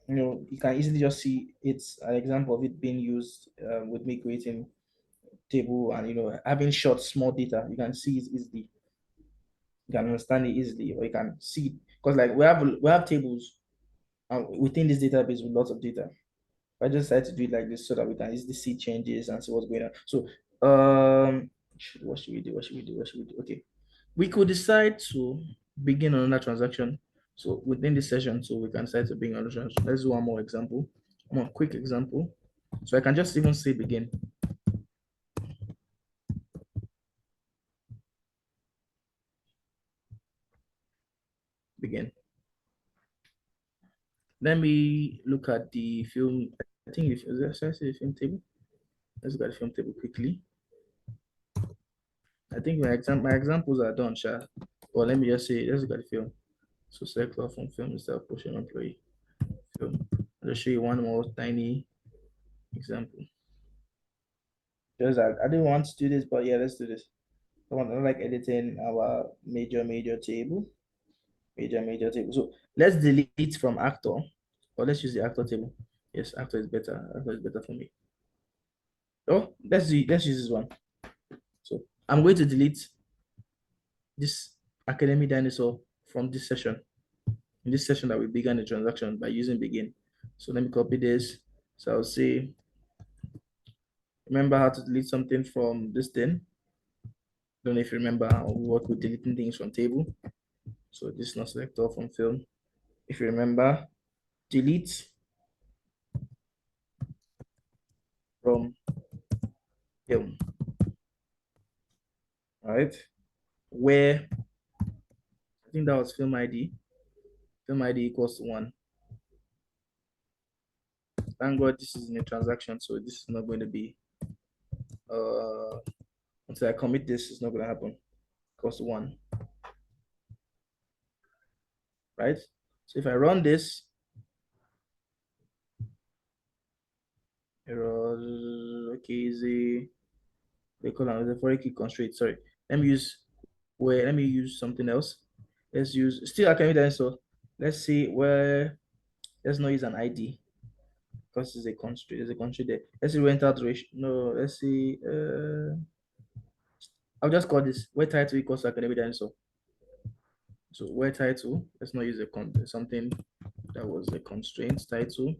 you can easily just see it's an example of it being used with me creating table and having short small data. You can see it easily. You can understand it easily, or you can see because like we have tables within this database with lots of data. I just decided to do it like this so that we can easily see changes and see what's going on. So, what should we do? What should we do? What should we do? Okay, we could decide to begin another transaction. So within this session, so we can decide to begin another transaction. Let's do one more example, one quick example. So I can just even say begin. Begin. Let me look at the film. I think if should I say the film table? Let's look at the film table quickly. I think my examples are done, Sha. Or let me just say, let's look at the film. So select from film instead of Poshem employee film. I'll just show you one more tiny example. Just I didn't want to do this, but yeah, let's do this. I want to like editing our major table. Major table. So let's delete from actor, or let's use the actor table. Yes, actor is better. Actor is better for me. Oh, let's use this one. So I'm going to delete this academy dinosaur from this session. In this session that we began the transaction by using begin. So let me copy this. So I'll say, remember how to delete something from this thing. Don't know if you remember how we work with deleting things from table. So this is not selector from film. If you remember, delete from film. All right. Where I think that was film ID. Film ID equals to 1. Thank God this is in a transaction, so this is not going to be until I commit this, it's not going to happen. Equals to 1. Right? So if I run this, error, okay, easy. They call it the foreign key constraint. Sorry. Let me use something else. Let's use still academic dinosaur. Let's see where let's not use an ID because it's a constraint. There's a constraint there. Let's see rental duration. No, let's see. I'll just call this where title equals to academic dinosaur. So where title, let's not use something that was a constraint title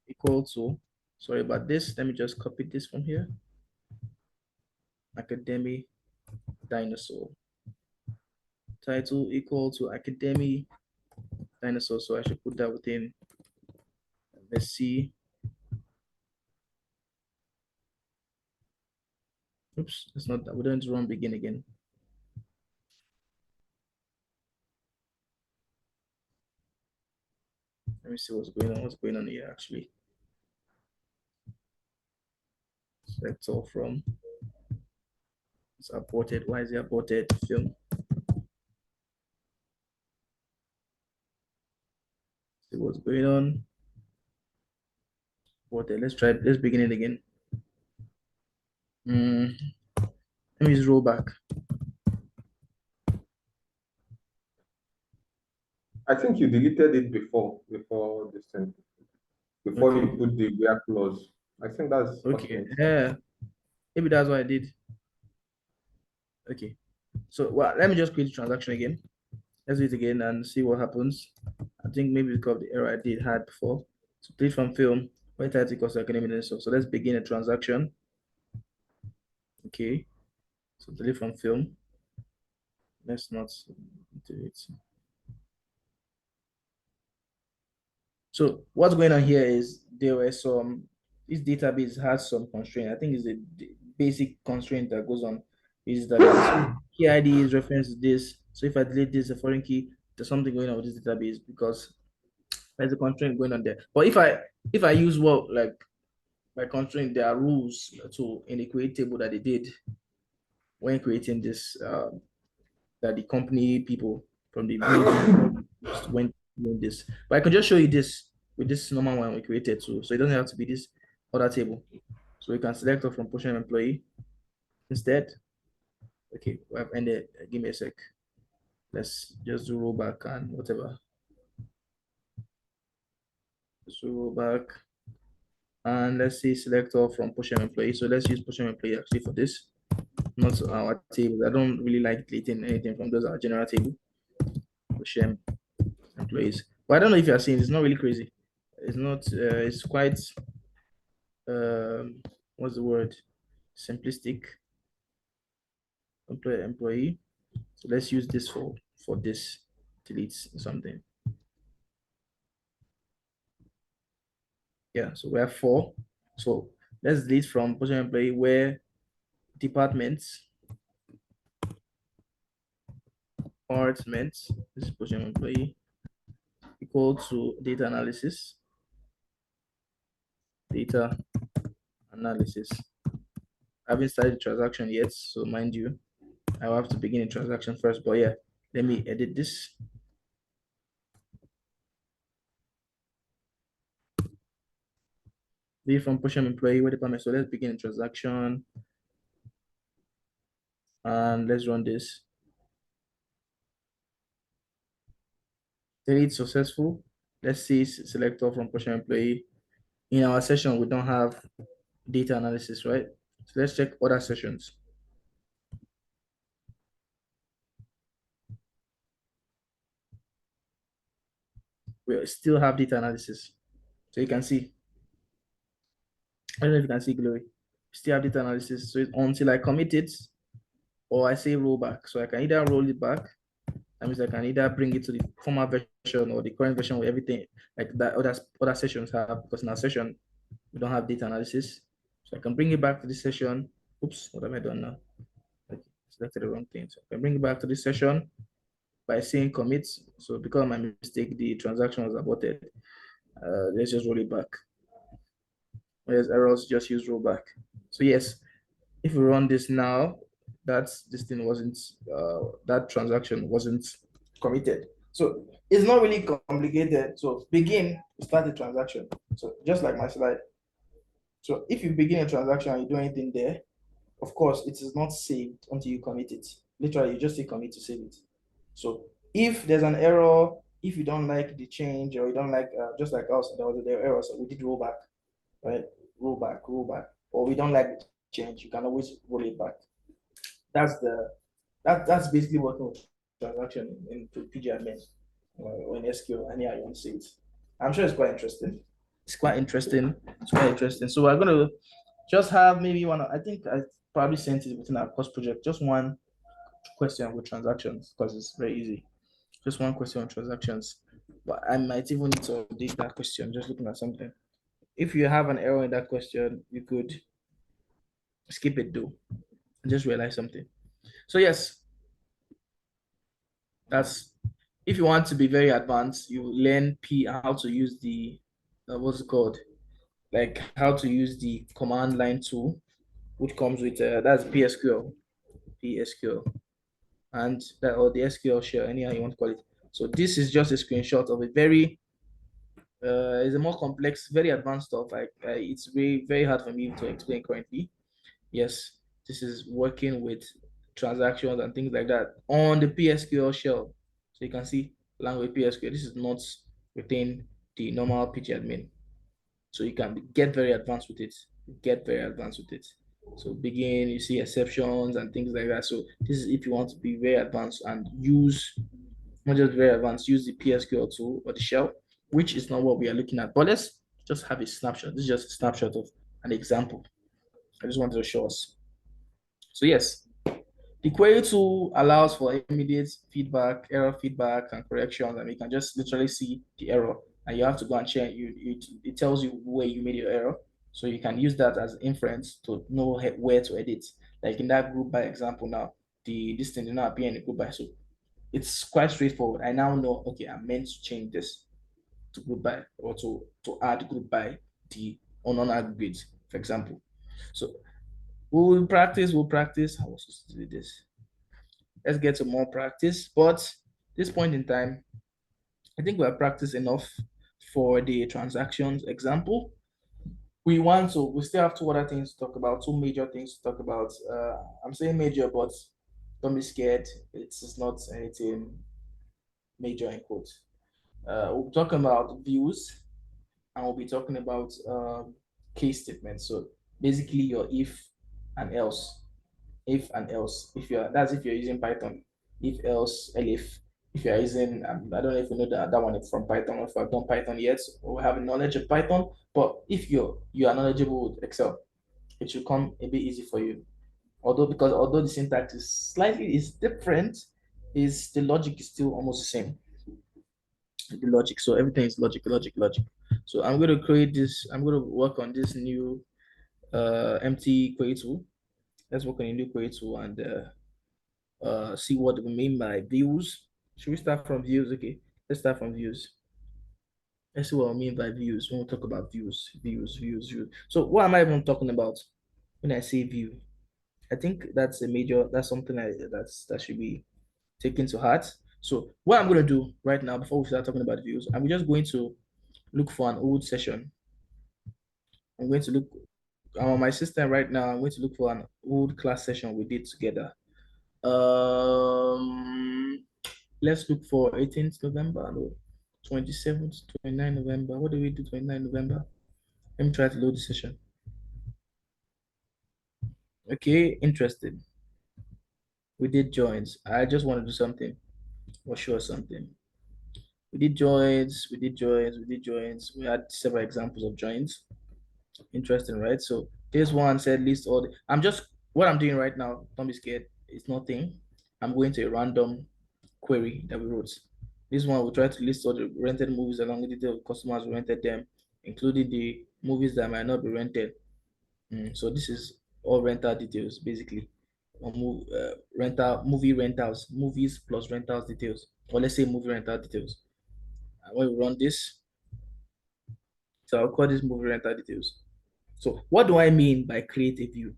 equal to, sorry about this. Let me just copy this from here. Academy dinosaur. Title equal to academy dinosaur. So I should put that within. Let's see. Oops, it's not that. We don't run begin again. Let me see what's going on. What's going on here actually? Select all from. It's aborted. Why is it aborted? Film. See what's going on. Aborted. Let's try. Let's begin it again. Let me use rollback. I think you deleted it before this thing, before Okay. you put the where clause. I think that's Okay. fortunate. Yeah. Maybe that's what I did. Okay. So well, let me just create the transaction again. Let's do it again and see what happens. I think maybe because of the error I did had before. So delete from film, where title equals academic. So let's begin a transaction. Okay. So delete from film. Let's not do it. So what's going on here is there were this database has some constraint. I think it's a basic constraint that goes on. Is database. Key ID is reference to this. So if I delete this, a foreign key, there's something going on with this database because there's a constraint going on there. But if I use what like by constraint, there are rules to in the create table that they did when creating this that the company people from the when doing this. But I can just show you this with this normal one we created too. So it doesn't have to be this other table. So we can select off from Poshem employee instead. Okay, we have ended. Give me a sec. Let's just do rollback and whatever. Let's do rollback. And let's see select all from Poshem employee. So let's use Poshem employee actually for this. Not our table. I don't really like deleting anything from those our general table. Poshem employees. But I don't know if you're seeing it's not really crazy. It's not it's quite what's the word? Simplistic. Employee. So let's use this for this delete something. Yeah, so we have 4. So let's delete from Poshem employee where departments this is Poshem employee equal to data analysis. Data analysis. I haven't started the transaction yet, so mind you, I will have to begin the transaction first. But yeah, let me edit this. Be from Poshem employee where department. So let's begin the transaction. And let's run this. Delete successful. Let's see select all from Poshem employee. In our session, we don't have data analysis, right? So let's check other sessions. We still have data analysis. So you can see. I don't know if you can see Glory. Still have data analysis. So until I commit it or I say rollback. So I can either roll it back. That means I can either bring it to the former version or the current version with everything like that other sessions have, because in our session we don't have data analysis. So I can bring it back to this session. Oops, what have I done now? Okay, selected the wrong thing. So I can bring it back to this session by saying commit. So because of my mistake, the transaction was aborted. Let's just roll it back. When there's errors, just use rollback. So yes, if we run this now, this thing wasn't that transaction wasn't committed. So it's not really complicated. So begin, start the transaction. So just like my slide. So if you begin a transaction and you do anything there, of course, it is not saved until you commit it. Literally, you just say commit to save it. So if there's an error, if you don't like the change or you don't like, just like us, there was the error, so we did rollback, right? Rollback, or we don't like the change, you can always roll it back. That's basically working with transaction in PGMN or in SQL, any how you want to say it. I'm sure it's quite interesting. It's quite interesting. So we're gonna just have maybe one. I think I probably sent it within our course project. Just one question with transactions because it's very easy. Just one question on transactions. But I might even need to update that question. Just looking at something. If you have an error in that question, you could skip it though. I just realized something. So yes, that's if you want to be very advanced, you learn how to use the what's it called? Like how to use the command line tool, which comes with that's PSQL, and that or the SQL shell, anyhow you want to call it. So this is just a screenshot of a very it's a more complex, very advanced stuff. It's very hard for me to explain currently. Yes, this is working with transactions and things like that on the PSQL shell. So you can see language PSQL. This is not within the normal pgadmin. So you can get very advanced with it. So begin, you see exceptions and things like that. So this is if you want to be very advanced and use, not just very advanced, use the PSQL tool or the shell, which is not what we are looking at. But let's just have a snapshot. This is just a snapshot of an example. I just wanted to show us. So yes, the query tool allows for immediate feedback, error feedback, and corrections, and you can just literally see the error, and you have to go and check. It tells you where you made your error, so you can use that as inference to know where to edit. Like in that group by example now, this thing did not appear in the group by. So it's quite straightforward. I now know, okay, I'm meant to change this to group by or to add group by the unknown aggregate, for example. So we'll practice. How was supposed to do this? Let's get some more practice. But this point in time, I think we have practiced enough for the transactions example. We still have two other things to talk about, two major things to talk about. I'm saying major, but don't be scared. It's not anything major in quotes. We'll talk about views and we'll be talking about case statements. So basically your if and else, if and else. If you're using Python, if else, elif. If you're using, I don't know if you know that one is from Python or if I've done Python yet or have knowledge of Python, but if you are knowledgeable with Excel, it should come a bit easy for you. Although the syntax is different, is the logic is still almost the same. The logic, so everything is logic, logic, logic. So I'm going to create this. I'm going to work on this new empty query tool. Let's work on a new query tool and see what we mean by views. Should we start from views? Okay, let's start from views. Let's see what I mean by views when we talk about views, views. So what am I even talking about when I say view? I think that's something that should be taken to heart. So what I'm going to do right now before we start talking about views, I'm just going to look for an old session. I'm going to look on my system right now. I'm going to look for an old class session we did together. Let's look for 18th November, no, 27th, 29 November. What do we do 29 November? Let me try to load the session. Okay, interested. We did joins. I just want to do something or show something. We did joins, we did joins, we did joins. We had several examples of joins. Interesting, right? So this one said list all the, what I'm doing right now, don't be scared. It's nothing. I'm going to a random query that we wrote. This one will try to list all the rented movies along with the detail of customers who rented them, including the movies that might not be rented. So this is all rental details, basically. Or movie rentals, movies plus rentals details, or let's say movie rental details. And when we run this, so I'll call this movie rental details. So what do I mean by create a view?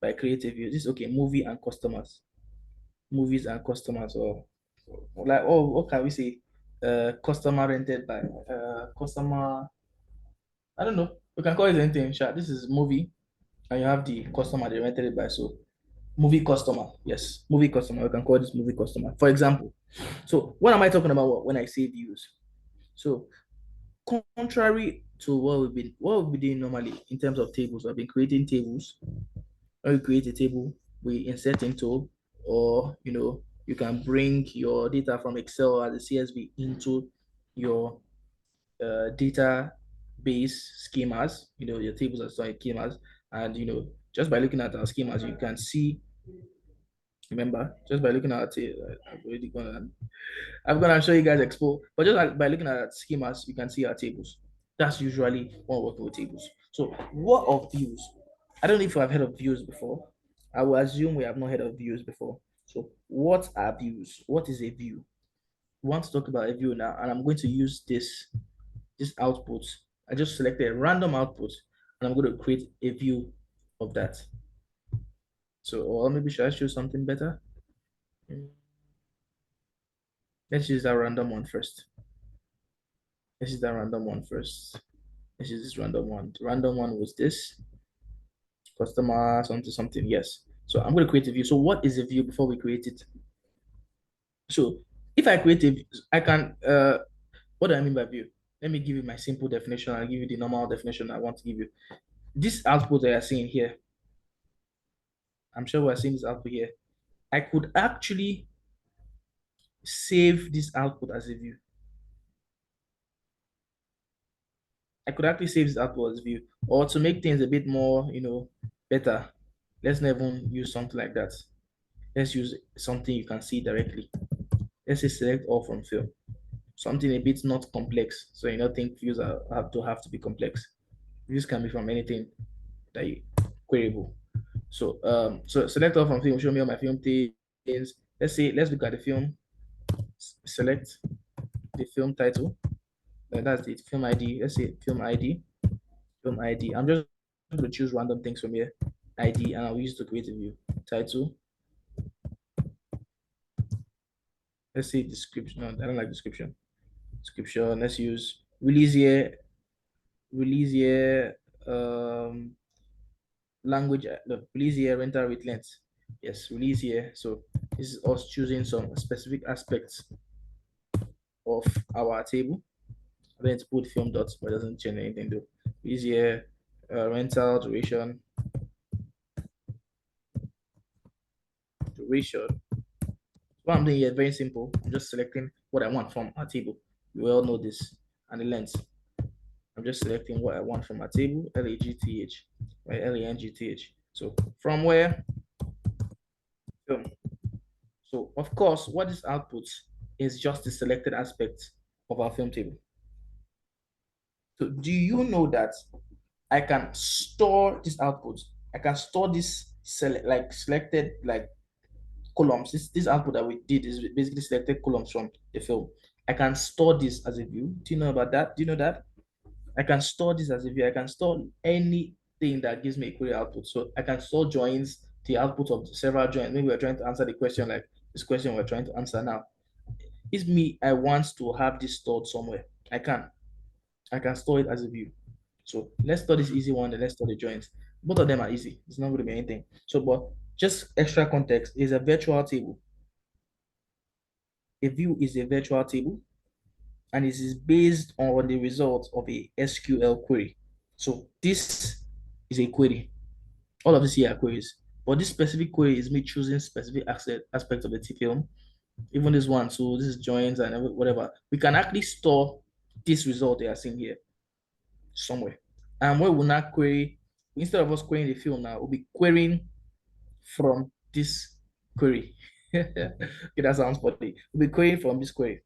By create a view, this is okay, movie and customers, movies and customers, or like, oh, what can we say? Customer rented by customer. I don't know. We can call it anything. Sure. This is movie, and you have the customer they rented it by. So movie customer, yes, movie customer. We can call this movie customer, for example. So what am I talking about when I say views? So contrary to what we've been doing normally in terms of tables, I've been creating tables. When you create a table, we insert into, or you can bring your data from Excel as a CSV into your database schemas. Your tables are stored in schemas, and just by looking at our schemas, you can see. Remember, just by looking at I've already gone. I'm gonna show you guys Expo, but just by looking at schemas, you can see our tables. That's usually when we're working with tables. So what of views? I don't know if I've heard of views before. I will assume we have not heard of views before. So what are views? What is a view? We want to talk about a view now, and I'm going to use this output. I just selected a random output, and I'm going to create a view of that. So, or maybe should I show something better? Let's use that random one first. Let's use that random one first. Let's use this random one. The random one was this customer something something. Yes. So I'm going to create a view. So what is a view before we create it? So if I create a view, I can what do I mean by view? Let me give you my simple definition. I'll give you the normal definition I want to give you. This output that you're seeing here, I'm sure we're seeing this output here. I could actually save this output as a view. I could actually save this output as a view. Or to make things a bit more, better, let's not even use something like that. Let's use something you can see directly. Let's say select all from fill. Something a bit not complex. So you don't think views have to be complex. Views can be from anything that you queryable. So select all from film, show me all my film things. Let's look at the film. Select the film title. That's the film ID. Let's say film ID. Film ID. I'm just going to choose random things from here. ID, and I'll use to create a view. Title. Let's say description. No, I don't like description. Description. Let's use release year. Release year. Language. No, release year. Rental rate length. Yes, release year. So this is us choosing some specific aspects of our table. I'm going to put film dots, but it doesn't change anything though. Release year. Rental duration. Duration. What I'm doing here is very simple. I'm just selecting what I want from our table. You all know this. And the length. I'm just selecting what I want from our table. LAGTH. Right? LANGTH. So from where? Film. So of course, what this outputs is just the selected aspect of our film table. So do you know that I can store this output? I can store this selected columns. This output that we did is basically selected columns from the film. I can store this as a view. Do you know about that? Do you know that? I can store this as a view. I can store anything that gives me a query output. So I can store joins, the output of several joins. Maybe we're trying to answer the question like this question we're trying to answer now. It's me, I want to have this stored somewhere. I can. I can store it as a view. So let's store this easy one, and let's store the joins. Both of them are easy. It's not going to be anything. So, but just extra context is a virtual table. A view is a virtual table, and it is based on the result of a SQL query. So this is a query. All of this here are queries, but this specific query is me choosing specific aspects of the T film. Even this one, so this is joins and whatever. We can actually store this result they are seeing here somewhere. And we will not query, instead of us querying the film now, we'll be querying from this query. Okay, that sounds funny. We'll be querying from this query.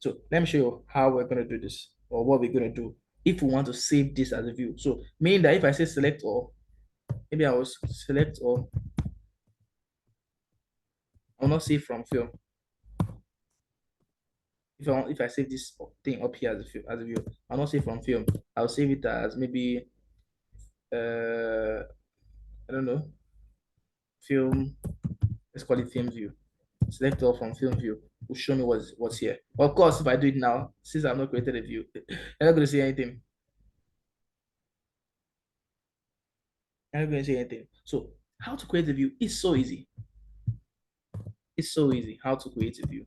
So let me show you how we're going to do this, or what we're going to do if we want to save this as a view. So meaning that if I say select all, maybe I will select all. I'll not save from film. If I save this thing up here as a view, I'll not save from film. I'll save it as maybe I don't know, film. Let's call it film view. Select all from film view will show me what's here. Of course, if I do it now, since I've not created a view, you're not going to see anything. You're not going to see anything. So how to create a view is so easy. It's so easy how to create a view.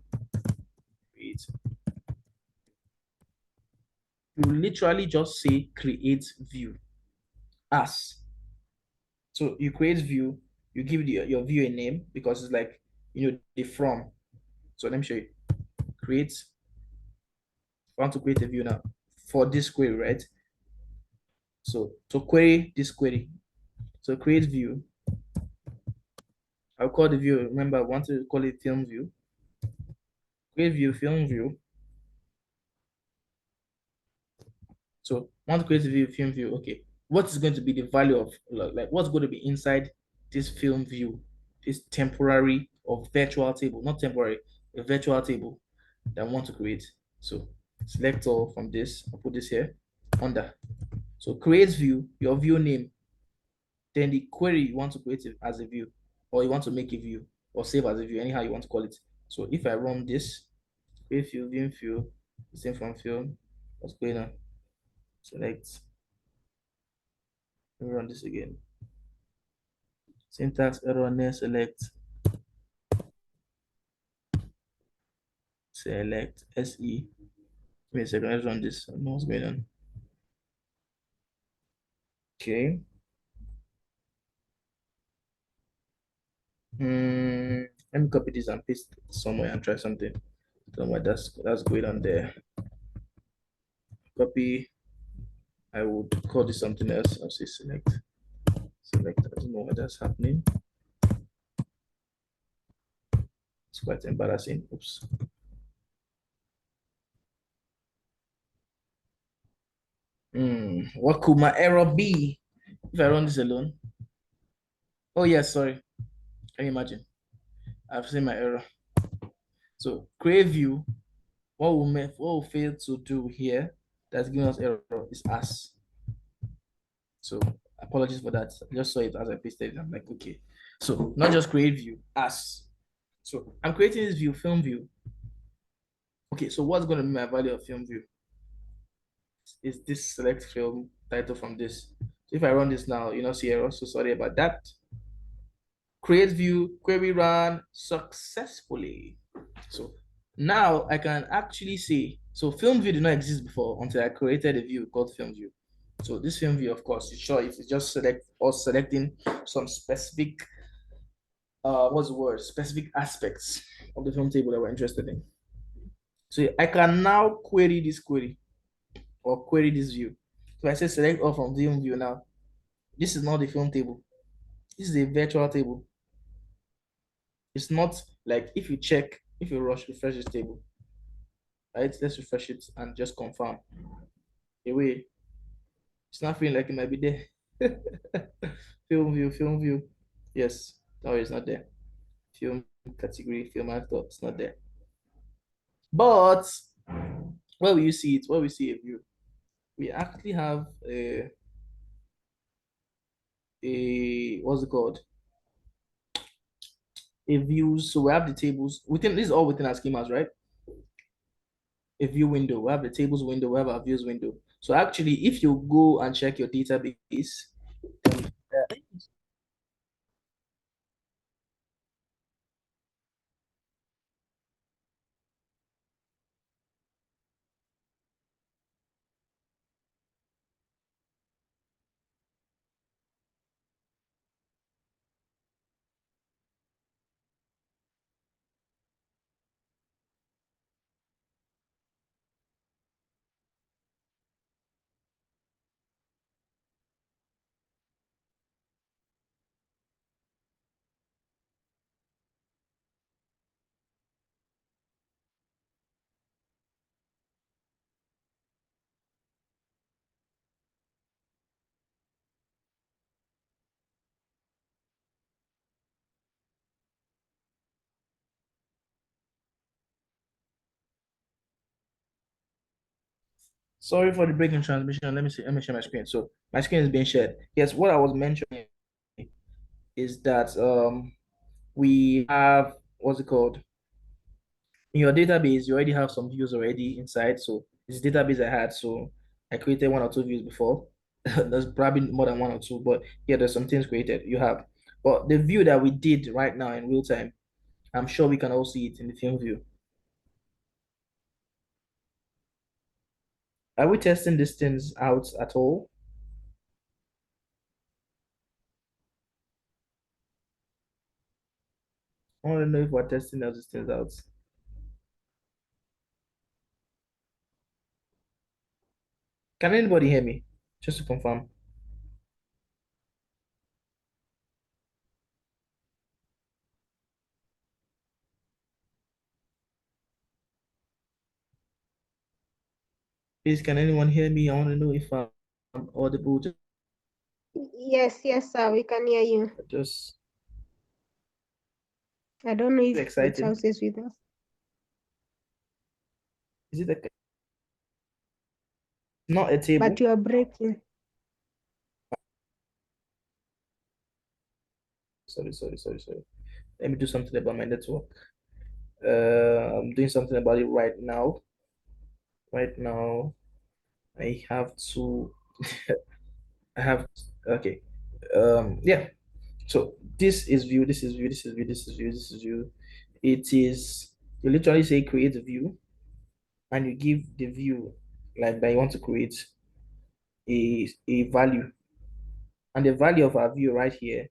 Create. You literally just say create view as. So you create view, you give your view a name because it's like, the from. So let me show you. Create. I want to create a view now for this query, right? So to query this query, so create view. I'll call the view. Remember, I want to call it film view. Create view, film view. So I want to create a view, film view. Okay, what is going to be the value of like what's going to be inside this film view, this temporary or virtual table, not temporary, a virtual table that I want to create. So select all from this. I'll put this here under. So create view, your view name, then the query you want to create it as a view, or you want to make a view, or save as a view, anyhow you want to call it. So if I run this, create view, view, same from film, what's going on? Select. Let me run this again. Syntax error, near select. Select SE. Wait a second, let's run this. I don't know what's going on. Okay. Let me copy this and paste it somewhere and try something. Somewhere that's going on there. Copy. I would call this something else. I'll say select. Select. I don't know why that's happening. It's quite embarrassing. Oops. What could my error be if I run this alone? Oh yes, sorry. Can you imagine? I've seen my error. So create view. What we fail to do here that's giving us error is as. So apologies for that. I just saw it as I pasted it. I'm like, okay. So not just create view, as. So I'm creating this view, film view. Okay, so what's going to be my value of film view? Is this select film title from this. So if I run this now, you know, see error. So sorry about that. Create view, query ran successfully. So now I can actually see, so film view did not exist before until I created a view called film view. So this film view, of course, it's sure it's just selecting some specific what's the word? Specific aspects of the film table that we're interested in. So I can now query this query or query this view. So I say select all from film view now. This is not the film table. This is a virtual table. It's not like if you check, if you refresh this table, right? Let's refresh it and just confirm. Away. It's not feeling like it might be there. Film view, film view. Yes. No, it's not there. Film category, film actor, it's not there. But where will you see it? Where we see a view? We actually have a what's it called? A views. So we have the tables within this is all within our schemas, right? A view window. We have the tables window, we have our views window. So actually, if you go and check your database, sorry for the break in transmission. Let me see. Let me share my screen. So my screen is being shared. Yes, what I was mentioning is that we have what's it called? In your database, you already have some views already inside. So this database I had, so I created one or two views before. There's probably more than one or two, but yeah, there's some things created. You have, but the view that we did right now in real time, I'm sure we can all see it in the film view. Are we testing these things out at all? I want to know if we're testing those things out. Can anybody hear me? Just to confirm. Please, can anyone hear me? I want to know if I'm audible. Yes, yes, sir, we can hear you. Just I don't know if the exciting. child is with us. Is it not a table? But you are breaking. Sorry. Let me do something about my network. I'm doing something about it right now. Right now, I have to. I have. Okay. Yeah. So this is view. This is view. This is view. This is view. This is view. It is. You literally say create a view, and you give the view like that you want to create a value, and the value of our view right here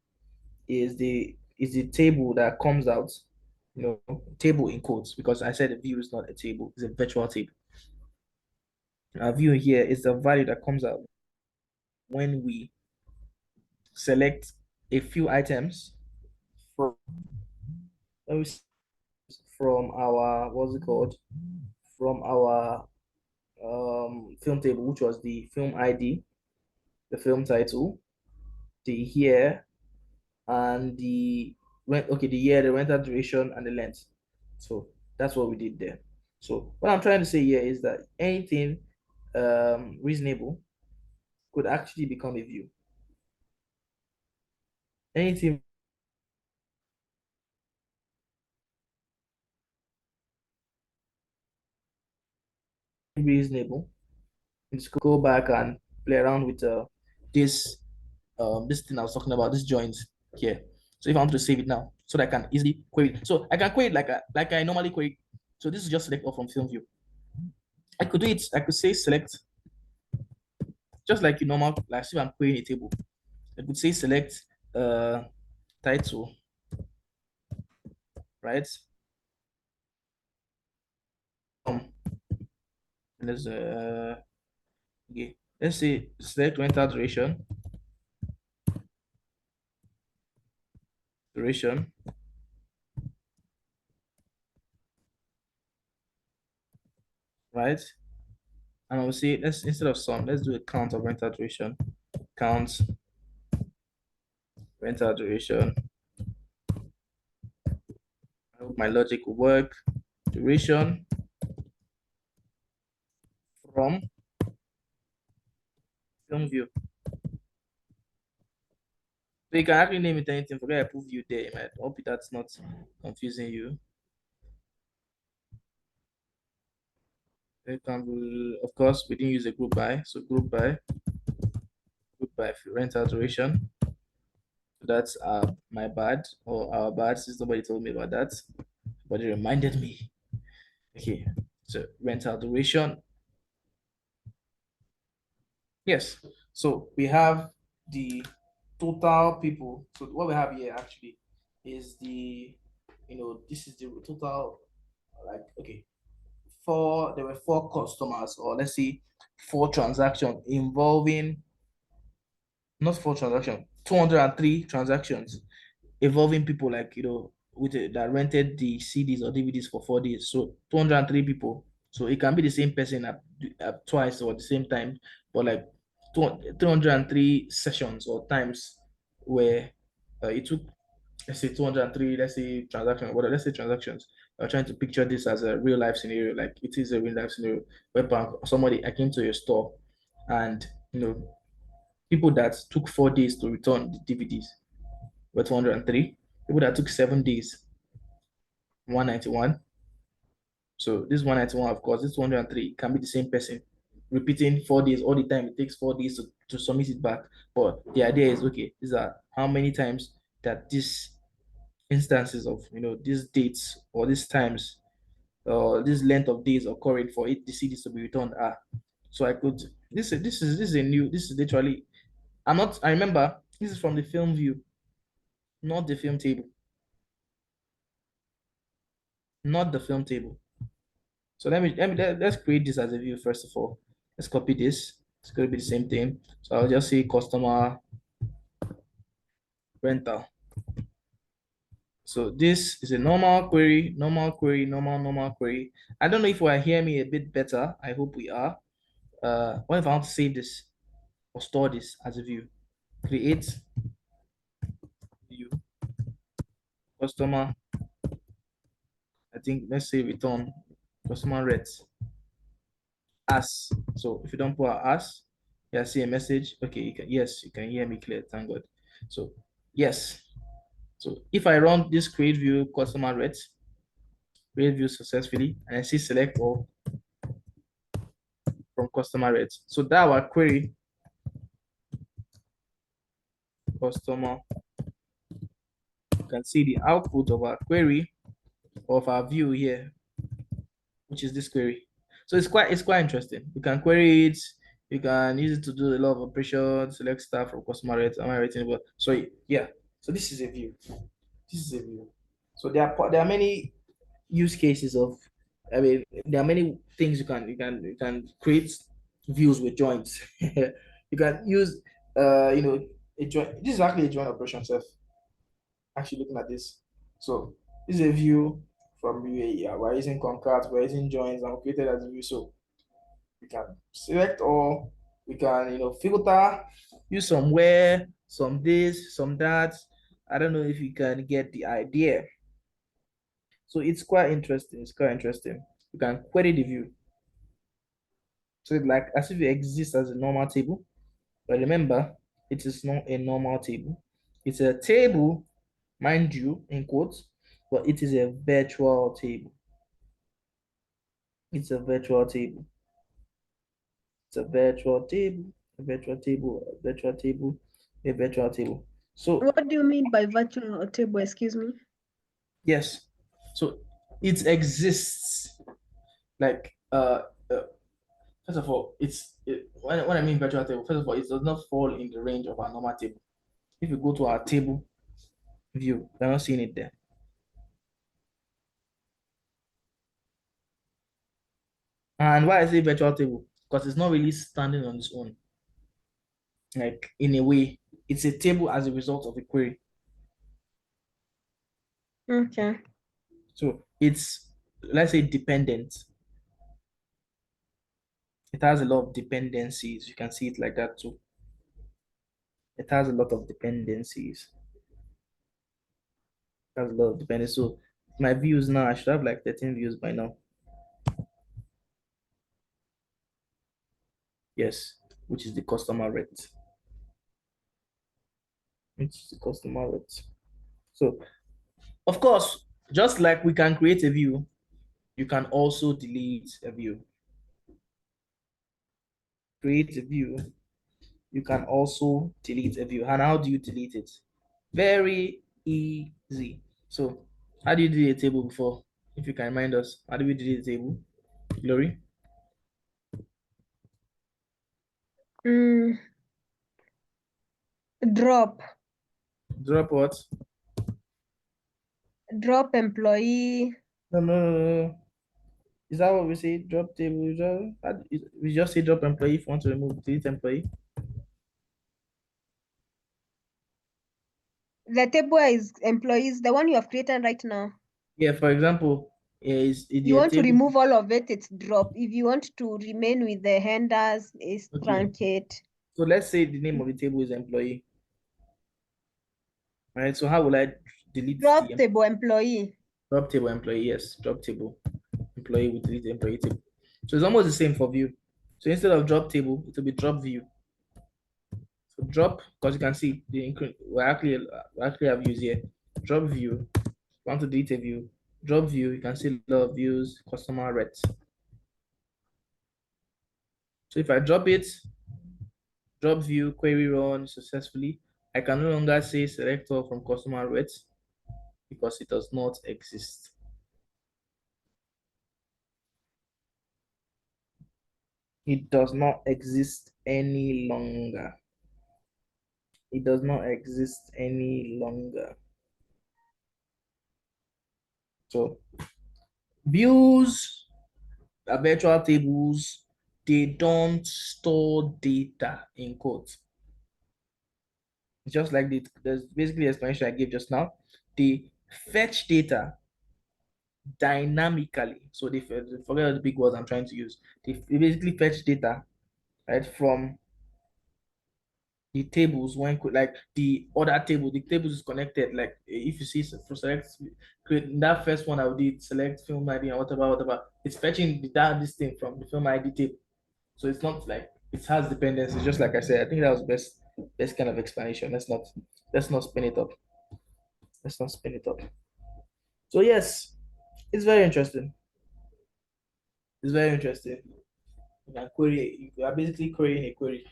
is the table that comes out, table in quotes, because I said the view is not a table, it's a virtual table. Our view here is the value that comes out when we select a few items from, from our, what's it called? From our film table, which was the film ID, the film title, the year, and the year, the rental duration, and the length. So that's what we did there. So what I'm trying to say here is that anything reasonable could actually become a view. Anything reasonable, just go back and play around with this this thing I was talking about, this joint here. So if I want to save it now, so that I can easily query it. So I can query it like I normally query. So this is just select all from film view. I could do it, I could say select, just like you normal, like if I'm querying a table. I could say select title, right? Let's okay. Let's say select rental duration, right? And I will say let's, instead of sum, let's do a count of rental duration. Count rental duration. I hope my logic will work. Duration from film view. So you can actually name it anything. Forget I put view there, man. Hope that's not confusing you. Of course, we didn't use a group by, so group by rental duration. That's my bad or our bad, since nobody told me about that, but it reminded me. Okay, so rental duration. Yes, so we have the total people. So what we have here actually is the, this is the total, like, okay, there were four customers, or let's say four transactions involving, not four transactions, 203 transactions involving people, like, that rented the CDs or DVDs for 4 days. So 203 people. So it can be the same person at twice or at the same time, but like 303 sessions or times where it took, let's say 203, let's say transactions, whatever, let's say transactions. I'm trying to picture this as a real life scenario, like it is a real life scenario where somebody, I came to your store, and people that took 4 days to return the DVDs were 203. People that took 7 days, 191. So this 191, of course, this 203 can be the same person repeating 4 days all the time. It takes 4 days to submit it back. But the idea is, okay, these are how many times that these instances of, these dates or these times or this length of days occurring for it, the CDs to be returned are. So I could, this is literally, I remember this is from the film view, not the film table, not the film table. So let's create this as a view first of all. Let's copy this. It's going to be the same thing. So I'll just say customer rental. So this is a normal query, normal query, normal query. I don't know if we are hearing me a bit better. I hope we are. What if I want to save this or store this as a view? Create view, customer. I think let's say return customer rates as. So if you don't put as, yeah, see a message. Okay, yes, you can hear me clear. Thank God. So yes. So if I run this create view customer rates, create view successfully, and I see select all from customer rates. So that our query customer, you can see the output of our query of our view here, which is this query. So it's quite interesting. You can query it, you can use it to do a lot of operations, select stuff from customer rates. Am I writing about? So yeah, so this is a view. This is a view. So there are many use cases of, I mean, there are many things you can create views with joins. You can use a joint. This is actually a joint operation self. Actually looking at this. So this is a view from UAE. Yeah, we're using concat, we're using joins, and we created as a view. So we can select all, we can filter, use some where, some this, some that, I don't know if you can get the idea. So it's quite interesting. It's quite interesting. You can query the view. So it's like as if it exists as a normal table. But remember, it is not a normal table. It's a table, mind you, in quotes, but it is a virtual table. It's a virtual table. It's a virtual table, a virtual table, a virtual table, a virtual table. So What do you mean by virtual table? Excuse me. yes, so it exists like first of all, when I mean virtual table, first of all, it does not fall in the range of our normal table. If you go to our table view, you're not seeing it there. And why I say virtual table? Because it's not really standing on its own. Like in a way, it's a table as a result of a query. Okay. So it's, let's say, dependent. It has a lot of dependencies. You can see it like that too. It has a lot of dependencies. It has a lot of dependencies. So my views now, I should have like 13 views by now. Yes, which is the customer rate. Which is the customer rate. So of course, just like we can create a view, you can also delete a view. Create a view, you can also delete a view. And how do you delete it? Very easy. So how do you delete a table before? If you can remind us, how do we delete a table? Glory? Mm, drop Drop what? employee. No, no, no, no. Is that what we say? Drop table. We just say drop employee if you want to remove delete employee. The table is employees, the one you have created right now. Yeah, for example, is You the want to table. remove all of it, it's drop. If you want to remain with the handers, it's Okay. truncate. So let's say the name of the table is employee. Right. So how will I delete Drop the table employee. drop table employee? Yes, drop table employee with delete employee table. So it's almost the same for view. So instead of drop table, it will be drop view. So drop, because you can see we actually have views here. Drop view. Want to delete a view? Drop view. You can see a lot of views. Customer rates. So if I drop it, drop view, query run successfully, I can no longer say selector from customer rates because it does not exist. It does not exist any longer. It does not exist any longer. So views are virtual tables. They don't store data in quotes. It's just like there's basically the explanation I gave just now. They fetch data dynamically. So they forget the big words I'm trying to use. They basically fetch data right from the tables when like the other table, the tables is connected. Like if you see for select create that first one I did select film ID and whatever, it's fetching this thing from the film ID table. So it's not like it has dependencies, just like I said. I think that was best kind of explanation. Let's not spin it up. Let's not spin it up. So yes, it's very interesting. It's very interesting. You can query, you are basically querying a query.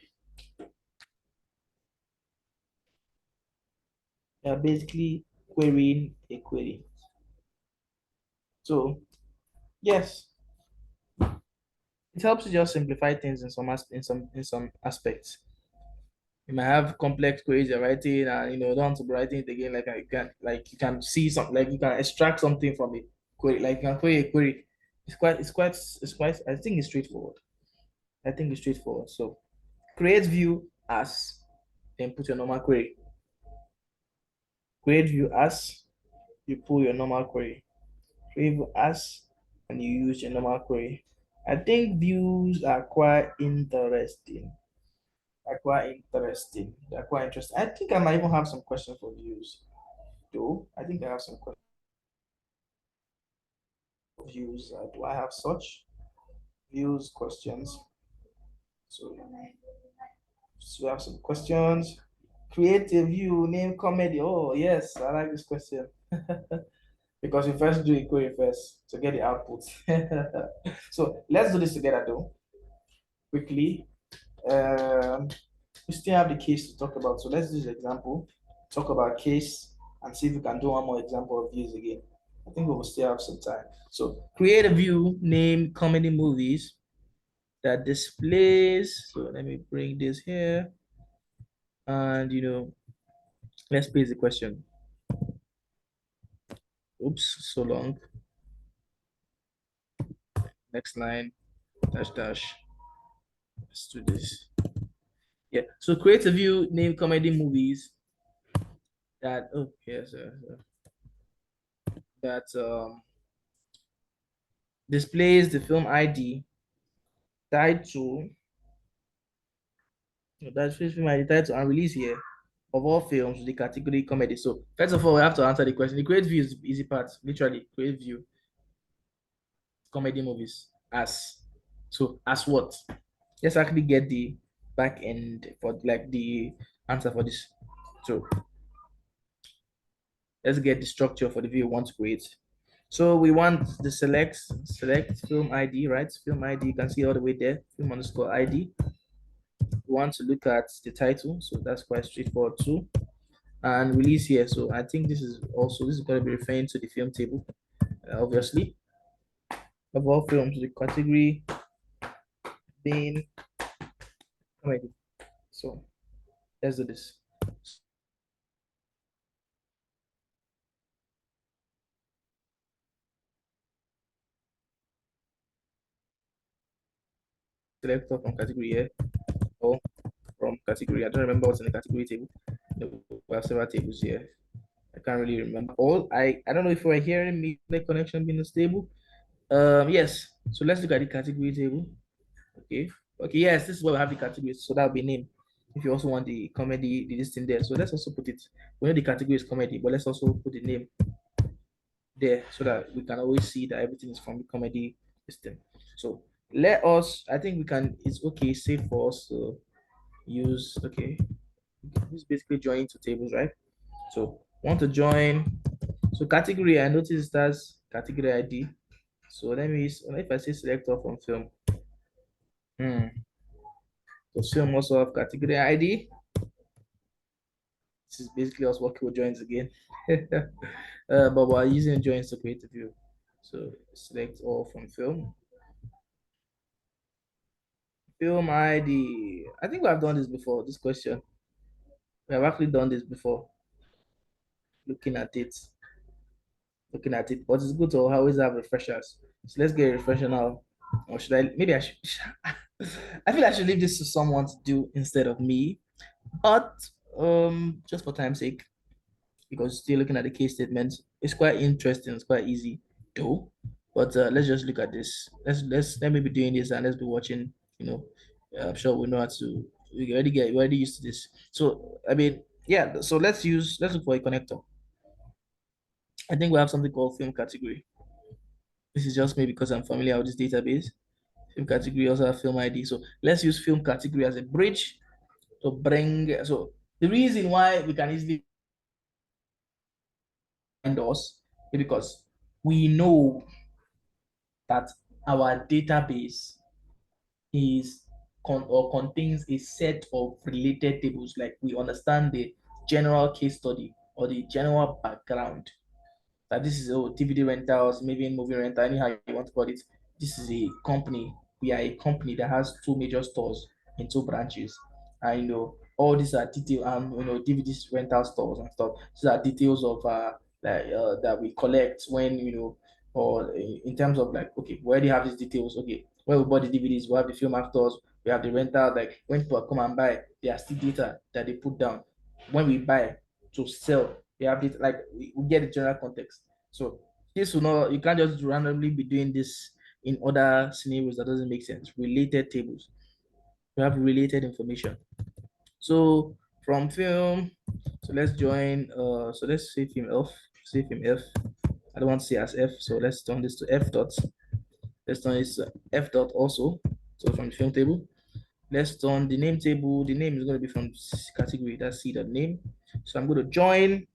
You are basically querying a query. So yes, it helps you just simplify things in some aspects. You might have complex queries you're writing, and don't want to be writing it again. You can see something, like you can extract something from a query, like you can query a query. It's quite. I think it's straightforward. I think it's straightforward. So create view as, then put your normal query. Create view as, you pull your normal query. Create view as, and you use your normal query. I think views are quite interesting. Are quite interesting. They're quite interesting. I think I might even have some questions for views. though. I think I have some views. Do I have such views questions? So we have some questions. Create a view, name comedy. Oh yes, I like this question. Because we first do a query first to get the output. So let's do this together though, quickly. Um, we still have the case to talk about. So let's do this example, talk about case, and see if we can do one more example of views again. I think we will still have some time. So create a view, name comedy movies that displays. So let me bring this here. And let's paste the question. Oops, so long. Next line, dash dash. Let's do this. Yeah. So create a view, name comedy movies that yes, that displays the film ID title. That's film ID title and release here of all films with the category comedy. So first of all, we have to answer the question. The create view is the easy part. Literally, create view comedy movies as as what? Let's actually get the back end for like the answer for this. So let's get the structure for the view we want to create. So we want the select film ID, right? Film ID, you can see all the way there, film underscore ID. We want to look at the title, so that's quite straightforward too. And release here. So I think this is going to be referring to the film table, obviously, of all films, the category being comedy. So let's do this. Selector from category here, or from category. I don't remember what's in the category table. We have several tables here. I can't really remember all. I don't know if we're hearing me, the connection being stable. Yes. So let's look at the category table. Okay. Okay. Yes, this is where we have the categories. So that'll be name. If you also want the comedy, the listing there. So let's also put it. We know the category is comedy, but let's also put the name there so that we can always see that everything is from the comedy listing. So let us. I think we can. It's okay. Safe for us to use. Okay. This basically join two tables, right? So want to join. So category, I noticed that's category ID. So let me, if I say selector from film, so film also have category ID. This is basically us working with joins again. But we're using joins to create a view. So select all from film. Film ID. I think we have done this before, this question. We have actually done this before. Looking at it. But it's good to always have refreshers. So let's get a refresher now. Or should I? Maybe I should. I feel I should leave this to someone to do instead of me. But just for time's sake, because still looking at the case statements, it's quite interesting. It's quite easy though. But let's just look at this. Let me be doing this and let's be watching. I'm sure we know how to. We already used to this. So I mean, yeah. So let's look for a connector. I think we have something called film category. This is just me because I'm familiar with this database. Film category also have film ID. So let's use film category as a bridge to bring. So the reason why we can easily find us is because we know that our database is or contains a set of related tables. Like we understand the general case study or the general background that this is DVD rentals, maybe movie rental, anyhow you want to call it. This is a company. We are a company that has two major stores in two branches. And all these are detail DVD rental stores and stuff. These are details of that we collect when or in terms of like, okay, where do you have these details? Okay, where we bought the DVDs, we have the film actors, we have the rental, like when people come and buy, there are still data that they put down. When we buy to sell, they have it like we get the general context. So this will not, you can't just randomly be doing this in other scenarios that doesn't make sense. Related tables. We have related information. So from film, So let's join, so let's save him F. I don't want to say as F, so let's turn this to F dot. Let's turn this to F dot also. So from the film table. Let's turn the name table. The name is going to be from category. That's C dot name. So I'm going to join.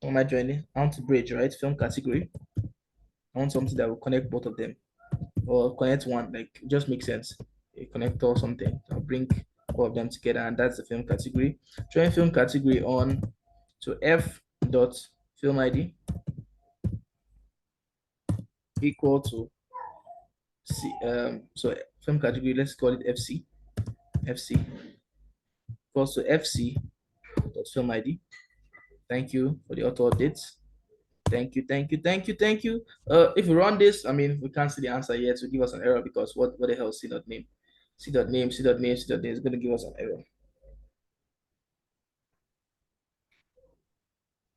What am I joining? I want to bridge, right? Film category. I want something that will connect both of them. Or connect one, like just makes sense. A connector or something. I'll bring all of them together, and that's the film category. Join film category on to F dot film ID equal to C. So film category, let's call it FC. FC equals to FC dot film ID. Thank you for the auto updates. Thank you, thank you, thank you, thank you. If we run this, I mean, we can't see the answer yet, so give us an error because what the hell is C dot name? C dot name, C dot name, C dot name is going to give us an error.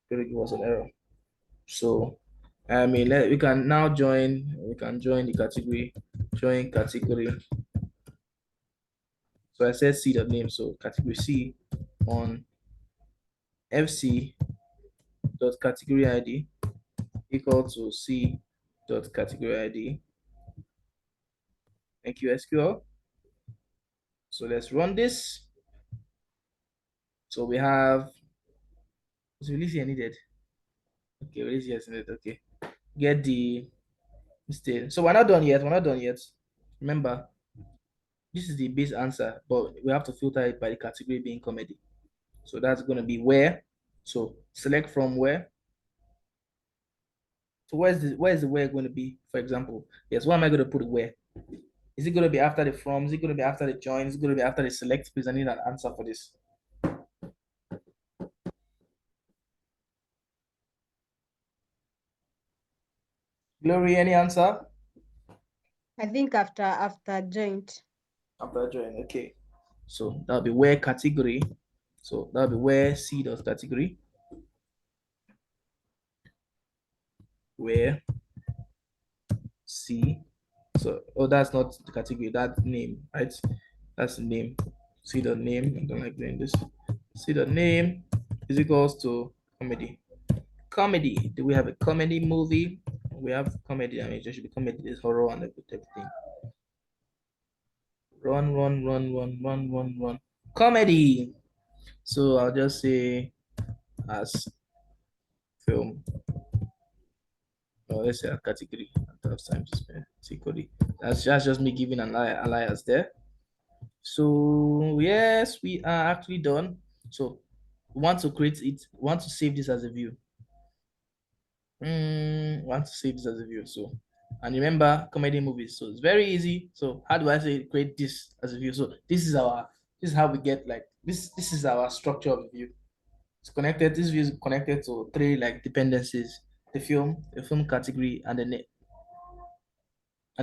Going to give us an error. So, I mean, we can now join. We can join the category. Join category. So I said C dot name. So category C on FC dot category ID equal to C dot category ID. Thank you, SQL. So let's run this. So we have, was release here needed? Okay, release here is needed. Okay, get the mistake. So we're not done yet. We're not done yet. Remember, this is the base answer, but we have to filter it by the category being comedy. So that's going to be where. So select from where. So where is the where going to be? For example, yes. Where am I going to put where? Is it going to be after the from? Is it going to be after the join? Is it going to be after the select? Please, I need an answer for this. Glory, any answer? I think after joint. After join, okay. So that'll be where category. So that'll be where C does category. Where C. So that's not the category, that name, right? That's the name. C the name. I don't like doing this. C the name is equals to comedy. Comedy. Do we have a comedy movie? We have comedy. I mean, it should be comedy. There's horror and everything. Run, run, run, run, run, run, run. Comedy. So I'll just say as film. Or let's say a category. I don't have time to spend. Category. That's just me giving an alias there. So yes, we are actually done. So we want to create it. We want to save this as a view. Want to save this as a view. So, and remember comedy movies. So it's very easy. So how do I say create this as a view? So this is how we get like this. This is our structure of the view. It's connected. This view is connected to three like dependencies: the film category, and the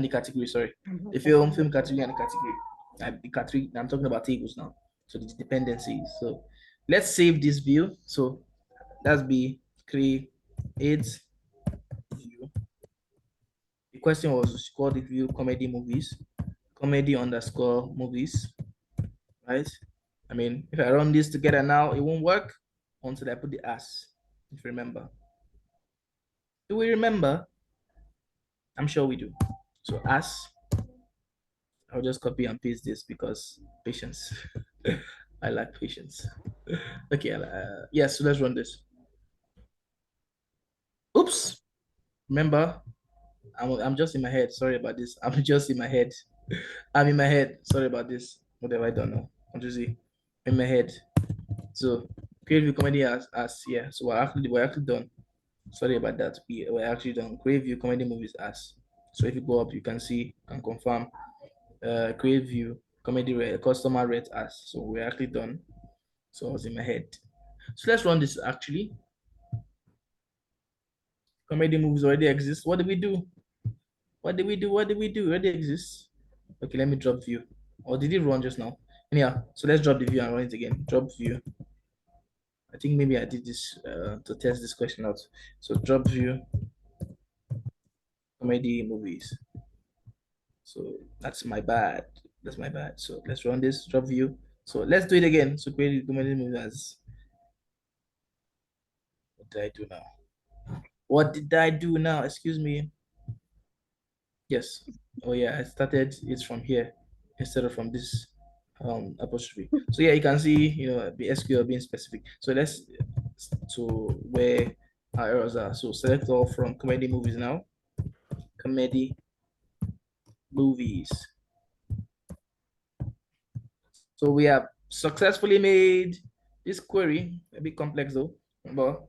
category. Sorry, the film category, and the category. The category. I'm talking about tables now. So the dependencies. So let's save this view. So that's be create view. The question was called the view comedy movies, comedy underscore movies, right? I mean, if I run this together now, it won't work until I put the as. If you remember, do we remember? I'm sure we do. So as, I'll just copy and paste this because patience. I like patience. Okay, yes. So let's run this. Oops. Remember, I'm just in my head. Sorry about this. I'm just in my head. I'm in my head. Sorry about this. Whatever, I don't know. I'm just in my head. So creative comedy as yeah. So we're actually done. Sorry about that. We're actually done. Creative view comedy movies as. So if you go up, you can see and confirm. Creative view comedy rate, customer rate as. So we're actually done. So I was in my head. So let's run this actually. Comedy movies already exist. What did we do? What did we do? What did we do? Already exists. Okay, let me drop view. Or did it run just now? Anyhow, so let's drop the view and run it again. Drop view. I think maybe I did this to test this question out. So drop view, comedy movies. So that's my bad. That's my bad. So let's run this, drop view. So let's do it again. So create comedy movies. did I do now? What did I do now? Excuse me. Yes. Oh yeah, I started it from here instead of from this apostrophe. So yeah, you can see, the SQL being specific. So let's to where our errors are. So select all from comedy movies now. Comedy movies. So we have successfully made this query, a bit complex though, but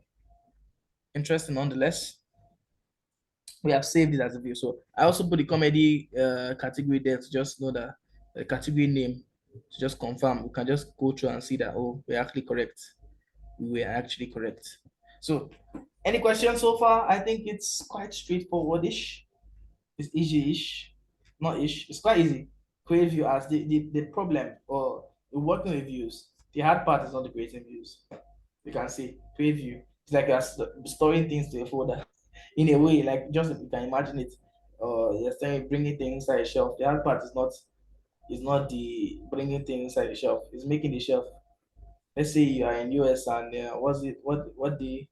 interesting nonetheless. We have saved it as a view. So I also put the comedy category there to just know that the category name to just confirm. We can just go through and see that, oh, we're actually correct. We were actually correct. So any questions so far? I think it's quite straightforward-ish. It's easy-ish. Not ish. It's quite easy. Create view as the problem or the working with views. The hard part is not the creating views. You can see create view. It's like you're storing things to a folder in a way, like just you can imagine it. You're saying bringing things inside a shelf. The hard part is not the bringing things inside the shelf. It's making the shelf. Let's say you are in US and what's it? What the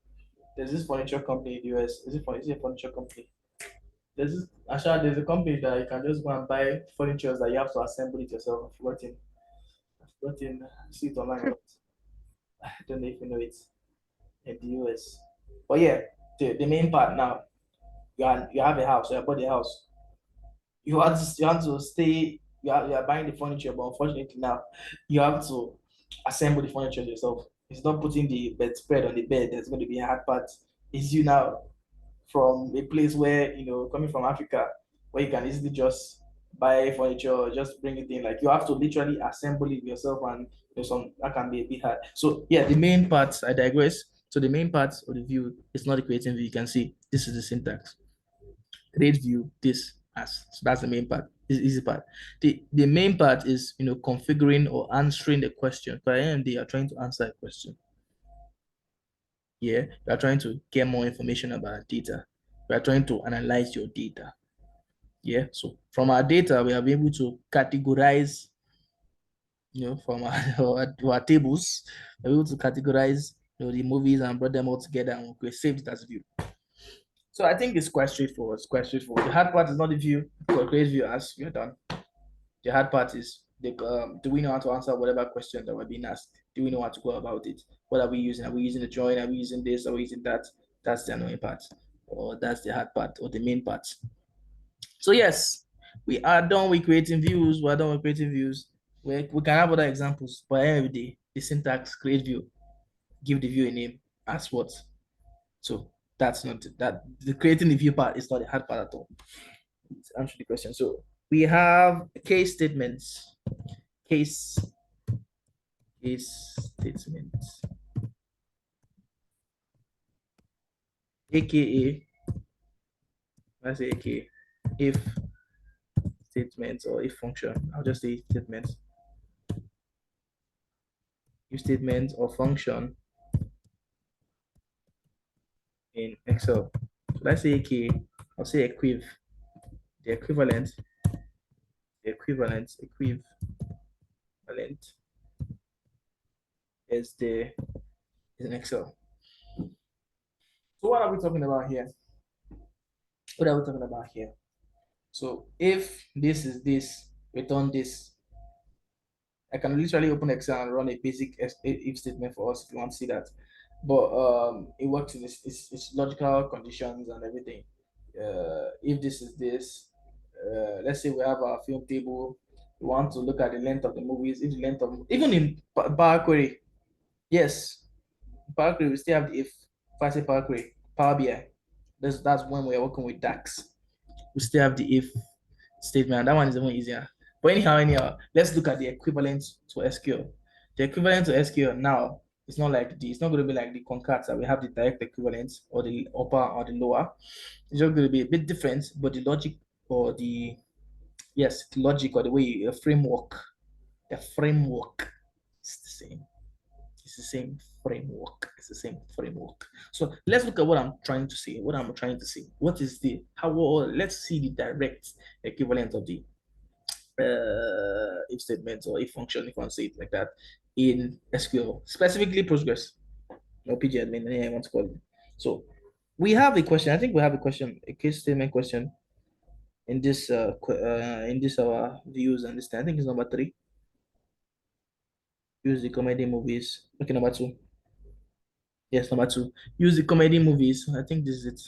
there's this furniture company in the US. Is it a furniture company? There's a company that you can just go and buy furniture that you have to assemble it yourself. I've forgotten, see it online, but I don't know if you know it in the US. But yeah, the main part now, you have a house, you bought a house. You have to stay, you are buying the furniture, but unfortunately now you have to assemble the furniture yourself. It's not putting the bedspread on the bed that's going to be a hard part. It's you now from a place where coming from Africa, where you can easily just buy furniture, just bring it in. Like you have to literally assemble it yourself, and some that can be a bit hard. So yeah, the main parts, I digress. So the main parts of the view is not the creating view. You can see this is the syntax. Create view this as. So that's the main part. This is the easy part. The main part is configuring or answering the question. By the end, they are trying to answer a question. Yeah, you are trying to get more information about data. We are trying to analyze your data. Yeah, so from our data, we are able to categorize, from our tables, we're able to categorize, the movies and brought them all together and we saved it as a view. So I think it's quite straightforward. It's quite straightforward. The hard part is not the view. Create view as you're done. The hard part is do we know how to answer whatever questions that were being asked? Do we know how to go about it? What are we using? Are we using the join? Are we using this? Are we using that? That's the annoying part, or that's the hard part, or the main part. So yes, we are done with creating views. We're done with creating views. We can have other examples, but every day the syntax create view, give the view a name, as what. So that's not that the creating the view part is not the hard part at all. Answer the question. So we have case statements. Case statements. AKA, I say AKA, if statements or if function. I'll just say statements. If statements or function in Excel. So let's say AKA, I'll say equiv. The equivalent is in Excel. So what are we talking about here? What are we talking about here? So if this is this, return this. I can literally open Excel and run a basic if statement for us if you want to see that. But it works in its logical conditions and everything. If this is this, let's say we have our film table, we want to look at the length of the movies, if the length of even in Power Query, yes, Power Query we still have the if I say Power Query, Power BI. That's when we're working with DAX. We still have the if statement. That one is even easier. But anyhow, let's look at the equivalent to SQL. The equivalent to SQL now, it's not going to be like the concats that we have the direct equivalents or the upper or the lower. It's just going to be a bit different, but the logic or the logic or the way the framework is the same. It's the same framework. It's the same framework. So let's look at what I'm trying to say. What is the let's see the direct equivalent of the if statement or if function, if I want to say it like that, in SQL, specifically Postgres or PG admin, I want to call it. So we have a question. I think we have a question, a case statement question in this in this our views and this thing. I think it's number 3. Use the comedy movies. Okay, number 2. Yes, number 2. Use the comedy movies. I think this is it.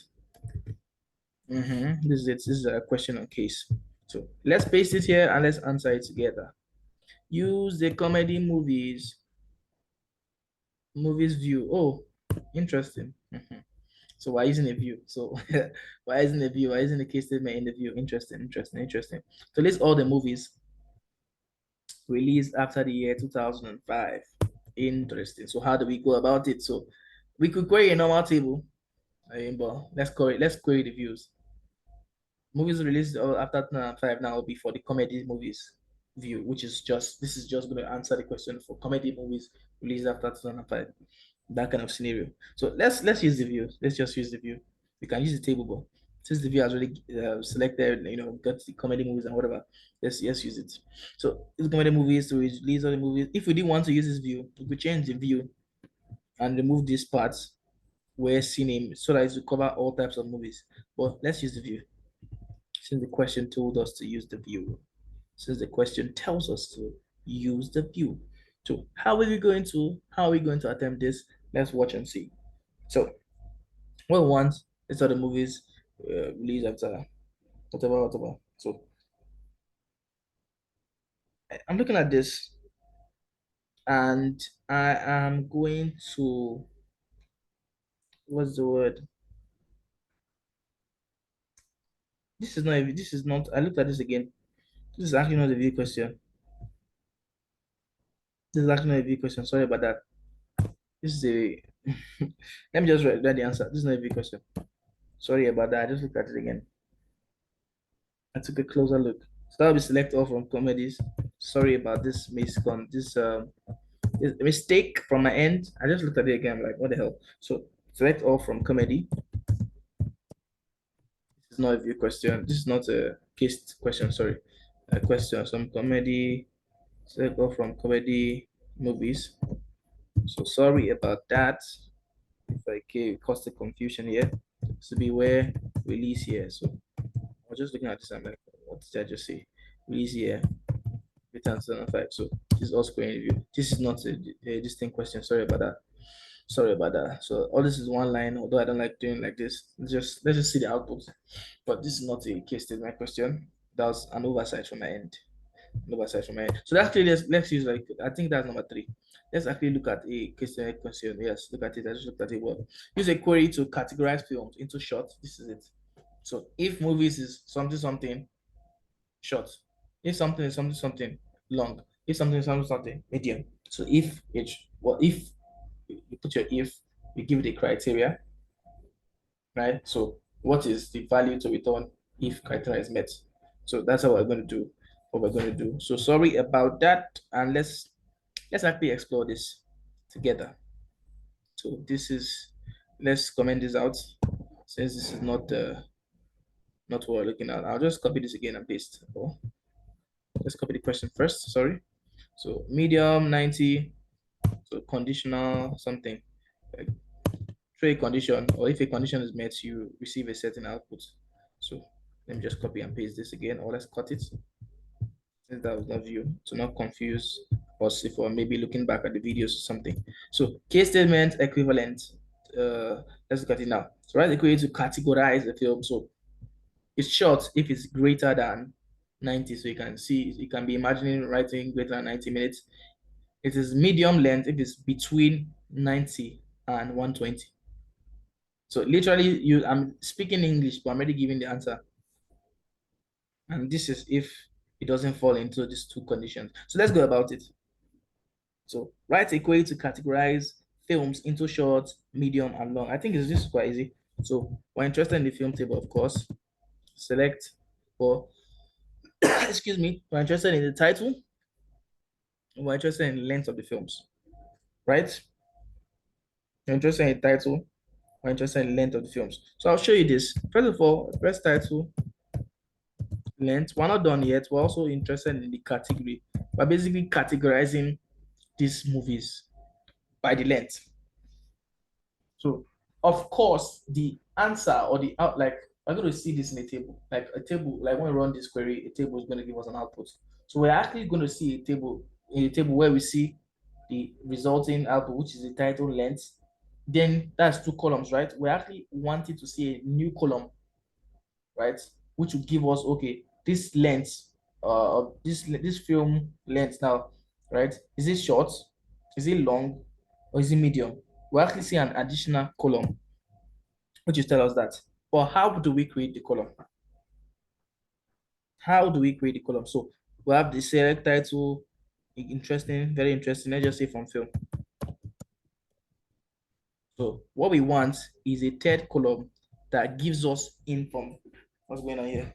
This is it. This is a question on case. So let's paste it here and let's answer it together. Use the comedy movies view. Oh, interesting. So why isn't a view? So why isn't a view? Why isn't the case statement in the view? Interesting. So list all the movies released after the year 2005. Interesting. So how do we go about it? So we could query a normal table. But let's query the views. Movies released after 2005 now will be for the comedy movies view, which is just this is just going to answer the question for comedy movies released after 2005. That kind of scenario. So let's use the view. Let's just use the view. We can use the table, but since the view has already selected, got the comedy movies and whatever, let's use it. So it's comedy movies to release all the movies. If we didn't want to use this view, we could change the view and remove these parts where cinema so that it will cover all types of movies. But let's use the view. Since the question told us to use the view. Since the question tells us to use the view. So how are we going to attempt this? Let's watch and see. So what we want is all the movies released after whatever. So I'm looking at this and I am going to what's the word? This is not I looked at this again. This is actually not a view question. This is actually not a view question. Sorry about that. This is a let me just write the answer. This is not a view question. Sorry about that. I just looked at it again. I took a closer look. So that'll be select all from comedies. Sorry about this this mistake from my end. I just looked at it again. I'm like, what the hell? So select all from comedy. This is not a view question. This is not a case question. Sorry, a question. Some comedy. Select all from comedy movies. So sorry about that. If I caused the confusion here. So beware release here. So I was just looking at this. I'm like, what did I just say? Release here. Return 2005. So this is also going review. This is not a distinct question. Sorry about that. Sorry about that. So all this is one line, although I don't like doing like this. Let's just see the output. But this is not a case statement question. That was an oversight from my end. An oversight from my end. So actually let's use like I think that's number 3. Let's actually look at a case statement question. Yes, look at it. I just looked at it well. Use a query to categorize films into short. This is it. So if movies is something short, if something is something long, if something is something medium. So if you put your if, you give it a criteria, right? So what is the value to return if criteria is met? So that's how we're going to do what we're going to do. So sorry about that, and let's actually explore this together. So let's comment this out since this is not what we're looking at. I'll just copy this again and paste. Oh, let's copy the question first. Sorry. So medium 90. So conditional something. Like through a condition, or if a condition is met, you receive a certain output. So let me just copy and paste this again, or let's cut it since that was not view to not confuse us if we're maybe looking back at the videos or something. So case statement equivalent. Let's look at it now. So write the query to categorize the film. So it's short if it's greater than 90. So you can see you can be imagining writing greater than 90 minutes. It is medium length if it's between 90 and 120. So literally, I'm speaking English, but I'm already giving the answer. And this is if it doesn't fall into these two conditions. So let's go about it. So write a query to categorize films into short, medium, and long. I think it's just quite easy. So we're interested in the film table, of course. Select for excuse me, we're interested in the title. We're interested in the length of the films, right? We're interested in the title. We're interested in the length of the films. So I'll show you this. First of all, press title, length. We're not done yet. We're also interested in the category. We're basically categorizing these movies by the length. So of course, the answer or the out, like we're going to see this in a table, like a table, like when we run this query, a table is going to give us an output. So we're actually going to see a table in a table where we see the resulting output, which is the title length. Then that's 2 columns, right? We're actually wanting to see a new column, right? Which will give us, okay, this length, this film length now, right? Is it short? Is it long? Or is it medium? We actually see an additional column, which will tell us that. But how do we create the column? How do we create the column? So we have the select title, interesting, very interesting. Let's just say from film. So what we want is a third column that gives us info. What's going on here?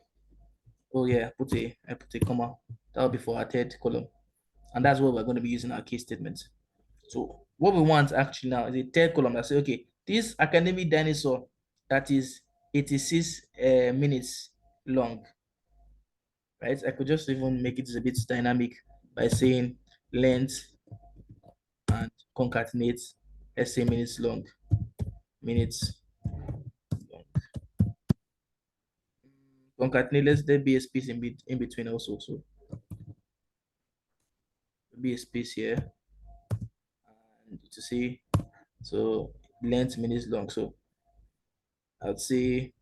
Oh yeah, I put a comma. That will be for our third column. And that's what we're going to be using our case statement. So what we want actually now is a third column that says, okay, this academic dinosaur that is 86 minutes long, right? I could just even make it a bit dynamic by saying length and concatenate, let's say minutes long. Concatenate, let's there be a space in between also. So be a space here and to see, so length minutes long. So I'd say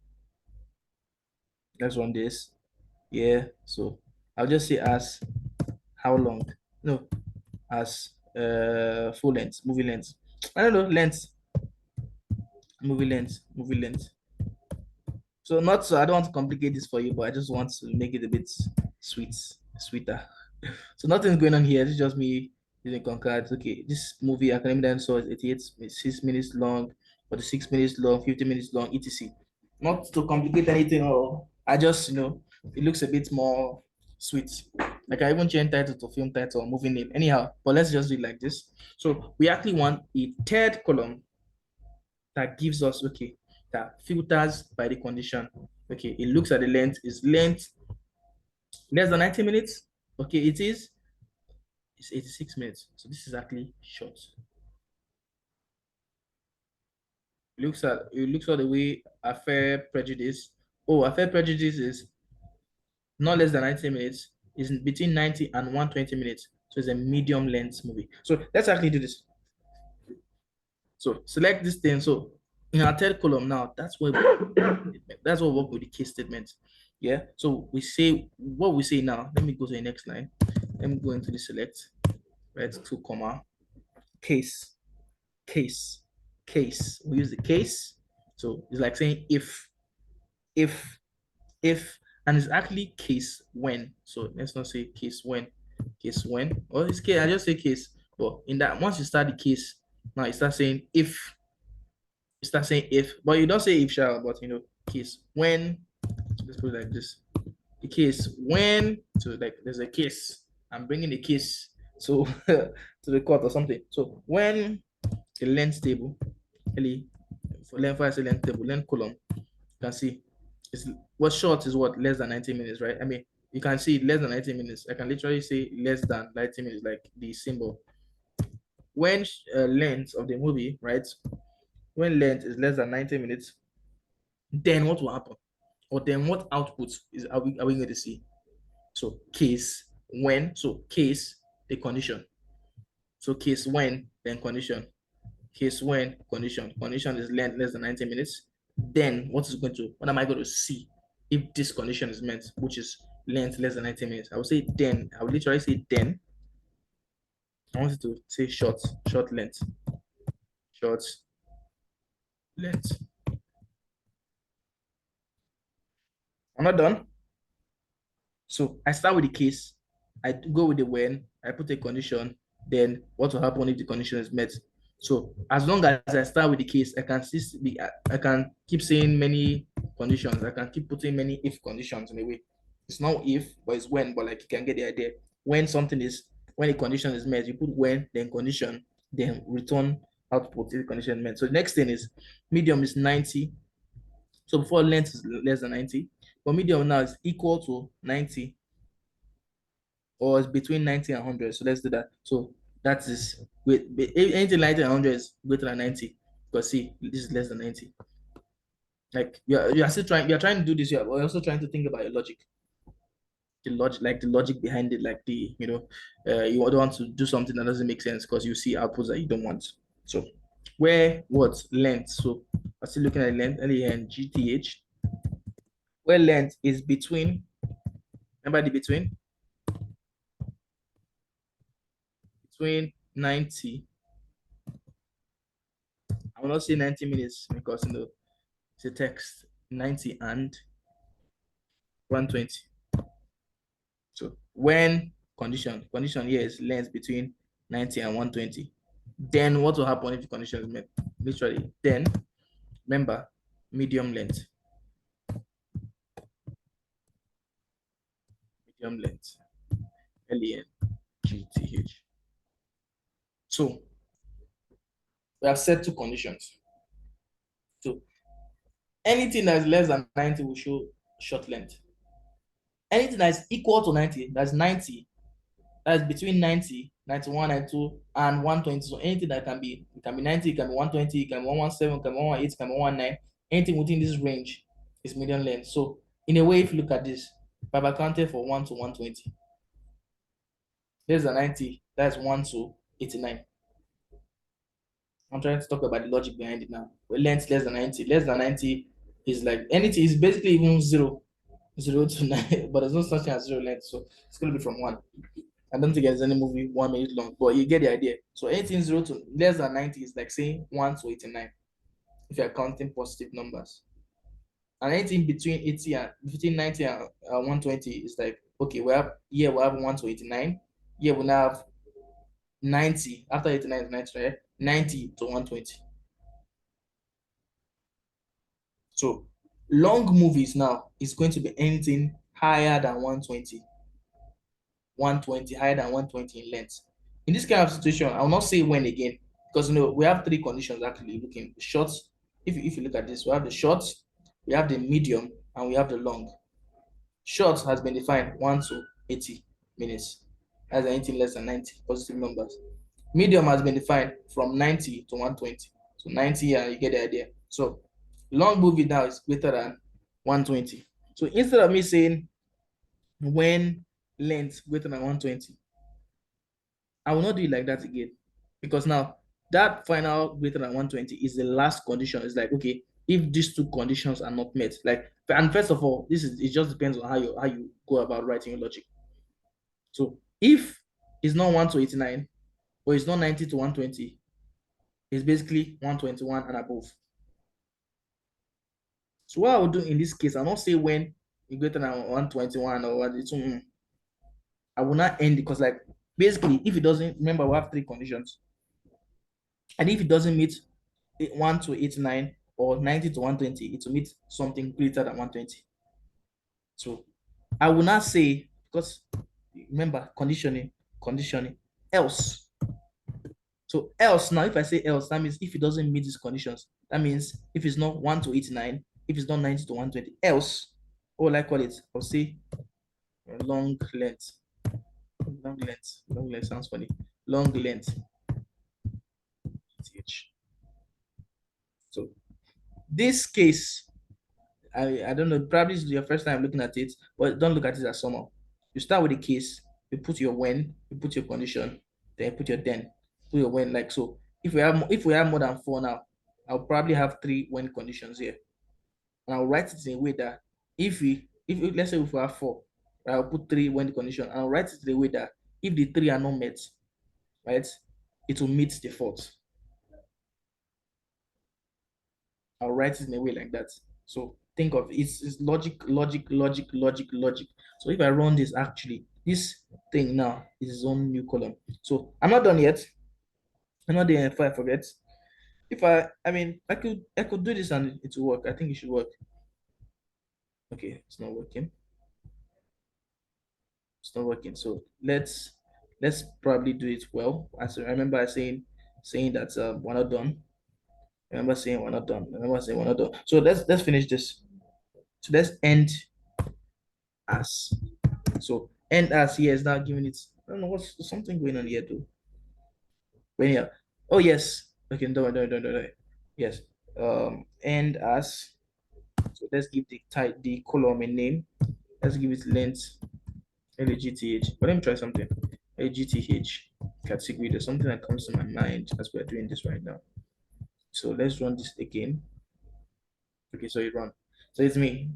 let's run this. Yeah, so I'll just say as how long? No, as full length, movie length. I don't know, length, movie length. So not so I don't want to complicate this for you, but I just want to make it a bit sweeter. So nothing's going on here. It's just me using Concord. Okay, this movie Academic Dinosaur is 88, 6 minutes long, 46 minutes long, 50 minutes long, etc. Not to complicate anything, or I just it looks a bit more sweet. Like I even change title to film title or movie name. Anyhow, but let's just do it like this. So we actually want a third column that gives us, okay, that filters by the condition. Okay, it looks at the length. Is length less than 90 minutes? Okay, it's 86 minutes. So this is actually short. It looks at the way a fair prejudice. Oh, a fair prejudice is not less than 90 minutes. Is between 90 and 120 minutes. So it's a medium length movie. So let's actually do this. So select this thing. So in our third column now, that's what we work with the case statement. Yeah. So we say what we say now. Let me go to the next line. Let me go into the select, right? 2 comma case, case, case. We use the case. So it's like saying if, and it's actually case when. So let's not say case when, or it's case. I just say case. But in that, once you start the case, now you start saying if. You start saying if, but you don't say if shall, but case when. Let's put it like this. The case when, so like there's a case. I'm bringing the case so to the court or something. So when the length table, really, for length, I say length table, length column, you can see it's what's short is what less than 90 minutes, right? I mean, you can see less than 90 minutes. I can literally say less than 90 minutes, like the symbol. When length of the movie, right? When length is less than 90 minutes, then what will happen? Or then what output are we going to see? So case when, so case the condition. So case when, then condition. Case when, condition. Condition is length less than 90 minutes. Then what am I going to see if this condition is met, which is length less than 90 minutes? I will say then. I will literally say then. I want it to say short length. Short length. I'm not done. So I start with the case, I go with the when, I put a condition, then what will happen if the condition is met? So as long as I start with the case, I can keep saying many conditions. I can keep putting many if conditions in a way. It's not if, but it's when, but like you can get the idea. When a condition is met, you put when, then condition, then return output if the condition is met. So the next thing is medium is 90. So before length is less than 90, but medium now is equal to 90 or it's between 90 and 100. So let's do that. So that is with anything 90 and 100 is greater than 90. Because see, this is less than 90. Like you're still trying, you're trying to do this, you're also trying to think about your logic. The logic behind it, like you don't want to do something that doesn't make sense because you see outputs that you don't want. So where what length? So I'm still looking at length, LENGTH, where length is between, remember the between 90, I will not say 90 minutes because it's a text, 90 and 120. So when condition here is length between 90 and 120, then what will happen if the condition is met? Literally, then remember medium length. Medium length. LENGTH. So we have set two conditions. So anything that is less than 90 will show short length. Anything that is equal to 90, that's 90, that's between 90, 91, 92, and 120. So anything that can be, it can be 90, it can be 120, it can be 117, it can be 118, it can be 119. Anything within this range is medium length. So in a way, if you look at this, I've accounted for 1 to 120. Less than 90, that's 1 to 89. I'm trying to talk about the logic behind it now. But length less than 90. Less than 90 is like anything, is basically even 0 to 9, but there's no such thing as 0 length. So it's going to be from 1. I don't think there's any movie 1 minute long, but you get the idea. So anything 0 to less than 90 is like saying 1 to 89 if you're counting positive numbers. And anything between 80 and between 90 and 120 is like, okay, we have 1 to 89. Here we now have 90 after 89 is 90, right? 90 to 120. So long movies now is going to be anything higher than 120. 120, higher than 120 in length. In this kind of situation, I will not say when again, because we have three conditions actually looking short. If you look at this, we have the short, we have the medium, and we have the long. Short has been defined 1 to 80 minutes. That's anything less than 90 positive numbers. Medium has been defined from 90 to 120. So 90, you get the idea. So long movie now is greater than 120. So instead of me saying when length greater than 120, I will not do it like that again. Because now that final greater than 120 is the last condition. It's like, okay, if these two conditions are not met, like, and first of all, it just depends on how you go about writing your logic. So if it's not 1 to 89, or it's not 90 to 120, it's basically 121 and above. So what I will do in this case, I'll not say when it's greater than 121 or what it's. I will not end it because, like, basically, if it doesn't, remember we have three conditions, and if it doesn't meet 1 to 89 or 90 to 120, it will meet something greater than 120. So I will not say, because remember conditioning, else. So else, now if I say else, that means if it doesn't meet these conditions, that means if it's not 1 to 89, if it's not 90 to 120, else, what will I call it? I'll say long length. Long length sounds funny. Long length. So this case, I don't know, probably this is your first time looking at it, but don't look at it as somehow. You start with the case, you put your when, you put your condition, then you put your then, put your when, like so. If we have more than 4 now, I'll probably have 3 when conditions here. And I'll write it in a way that if let's say if we have 4, right, I'll put 3 when the condition, and I'll write it in a way that if the 3 are not met, right, it will meet the 4th. I'll write it in a way like that. So think of it's logic. So if I run this, actually, this thing now is its own new column. So I'm not done yet. I'm not there if I forget. If I mean, I could do this and it will work. I think it should work. Okay, it's not working. It's not working. So let's probably do it well. As I remember saying that we're not done. I remember saying we're not done. I remember saying we're not done. So let's finish this. So let's end as. So end as here is now giving it. I don't know what's something going on here too. But yeah. Oh yes. Okay, don't. Yes. End as. So let's give the column a name. Let's give it length LGTH. But let me try something. LGTH category. There's something that comes to my mind as we're doing this right now. So let's run this again. Okay, so it run. So it's me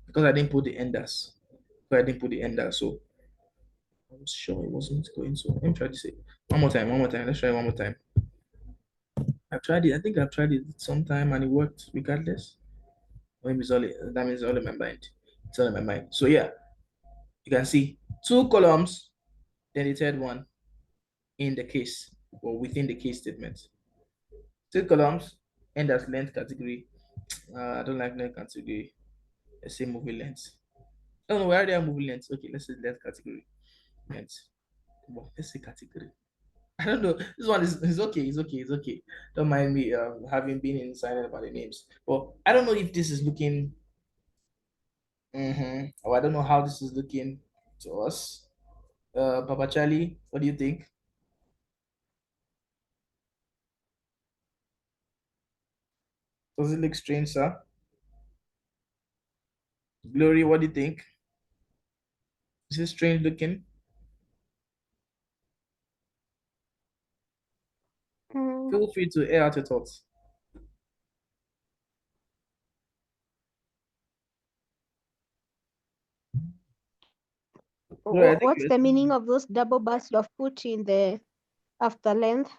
because I didn't put the enders. Because I didn't put the enders. So I was sure it wasn't going. So let me try this one more time. One more time. Let's try one more time. I've tried it. I think I've tried it sometime and it worked regardless. Maybe it's that means it's all in my mind. It's all in my mind. So yeah, you can see two columns, then the third one in the case or within the case statement. Two columns, and as length category. I don't like length category. Let's say movie length. Oh no, where are they movie length? Okay, let's say length category. Length. Well, let's say category. I don't know. This one is okay. It's okay. It's okay. Don't mind me having been in silent about the names. But I don't know if this is looking. Or I don't know how this is looking to us. Papa Charlie, what do you think? Does it look strange, sir? Glory, what do you think? Is it strange looking? Mm, Feel free to air out your thoughts. Glory, I think what's you're the meaning of those double bars you have put in the after length?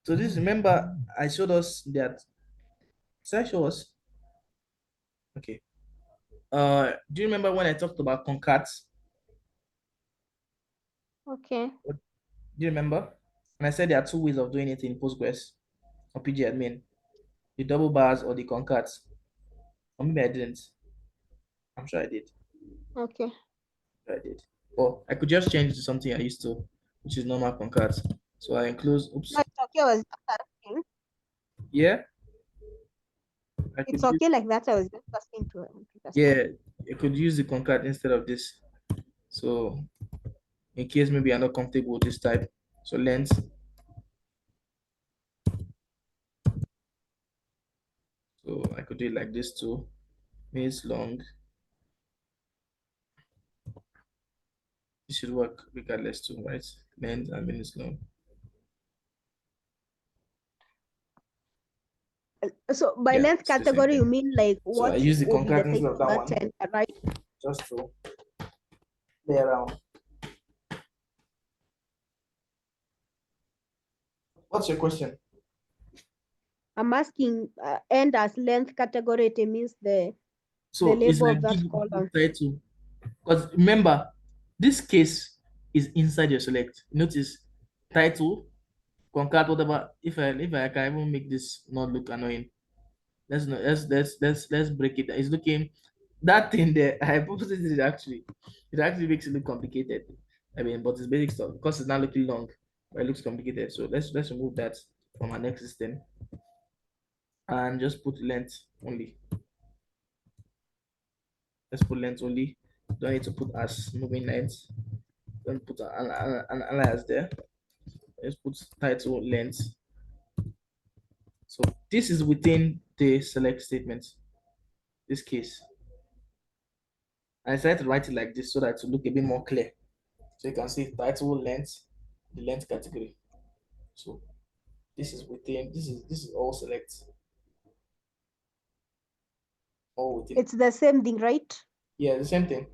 so this remember I showed us that. Did I show us? Okay. Do you remember when I talked about concats? Okay. Do you remember? And I said there are two ways of doing it in Postgres or PGAdmin, the double bars or the concats. Or maybe I didn't. I'm sure I did. Okay. I did. Or I could just change it to something I used to, which is normal concats. So I enclose, No, oops, it's okay. I was just asking. yeah, I It's could use, okay like that. I was just asking to understand. yeah, I could use the concat instead of this. So in case maybe I'm not comfortable with this type, so length, so I could do it like this too, minutes long. It should work regardless too, right? Length and minutes long. So by Yeah, length it's the same category, you thing. mean like So I what use the will be the concat instead title of of that that one, center, right? just to play around. What's your question? I'm asking end as length category. It means the So it's label of like that give column. title. Because remember, this case is inside your select. Notice title, concat, whatever. If I can even make this not look annoying. Let's break it. It's looking that thing there. I posted it actually. It actually makes it look complicated. I mean, but it's basic stuff because it's not looking long, but it looks complicated. So let's remove that from our next system and just put length only. Let's put length only. Don't need to put as moving length. Don't put an alias there. Let's put title length. So this is within the select statement. This case. I decided to write it like this so that it will look a bit more clear. So you can see title length, the length category. So this is within this is all select, all within. It's the same thing, right? Yeah, the same thing.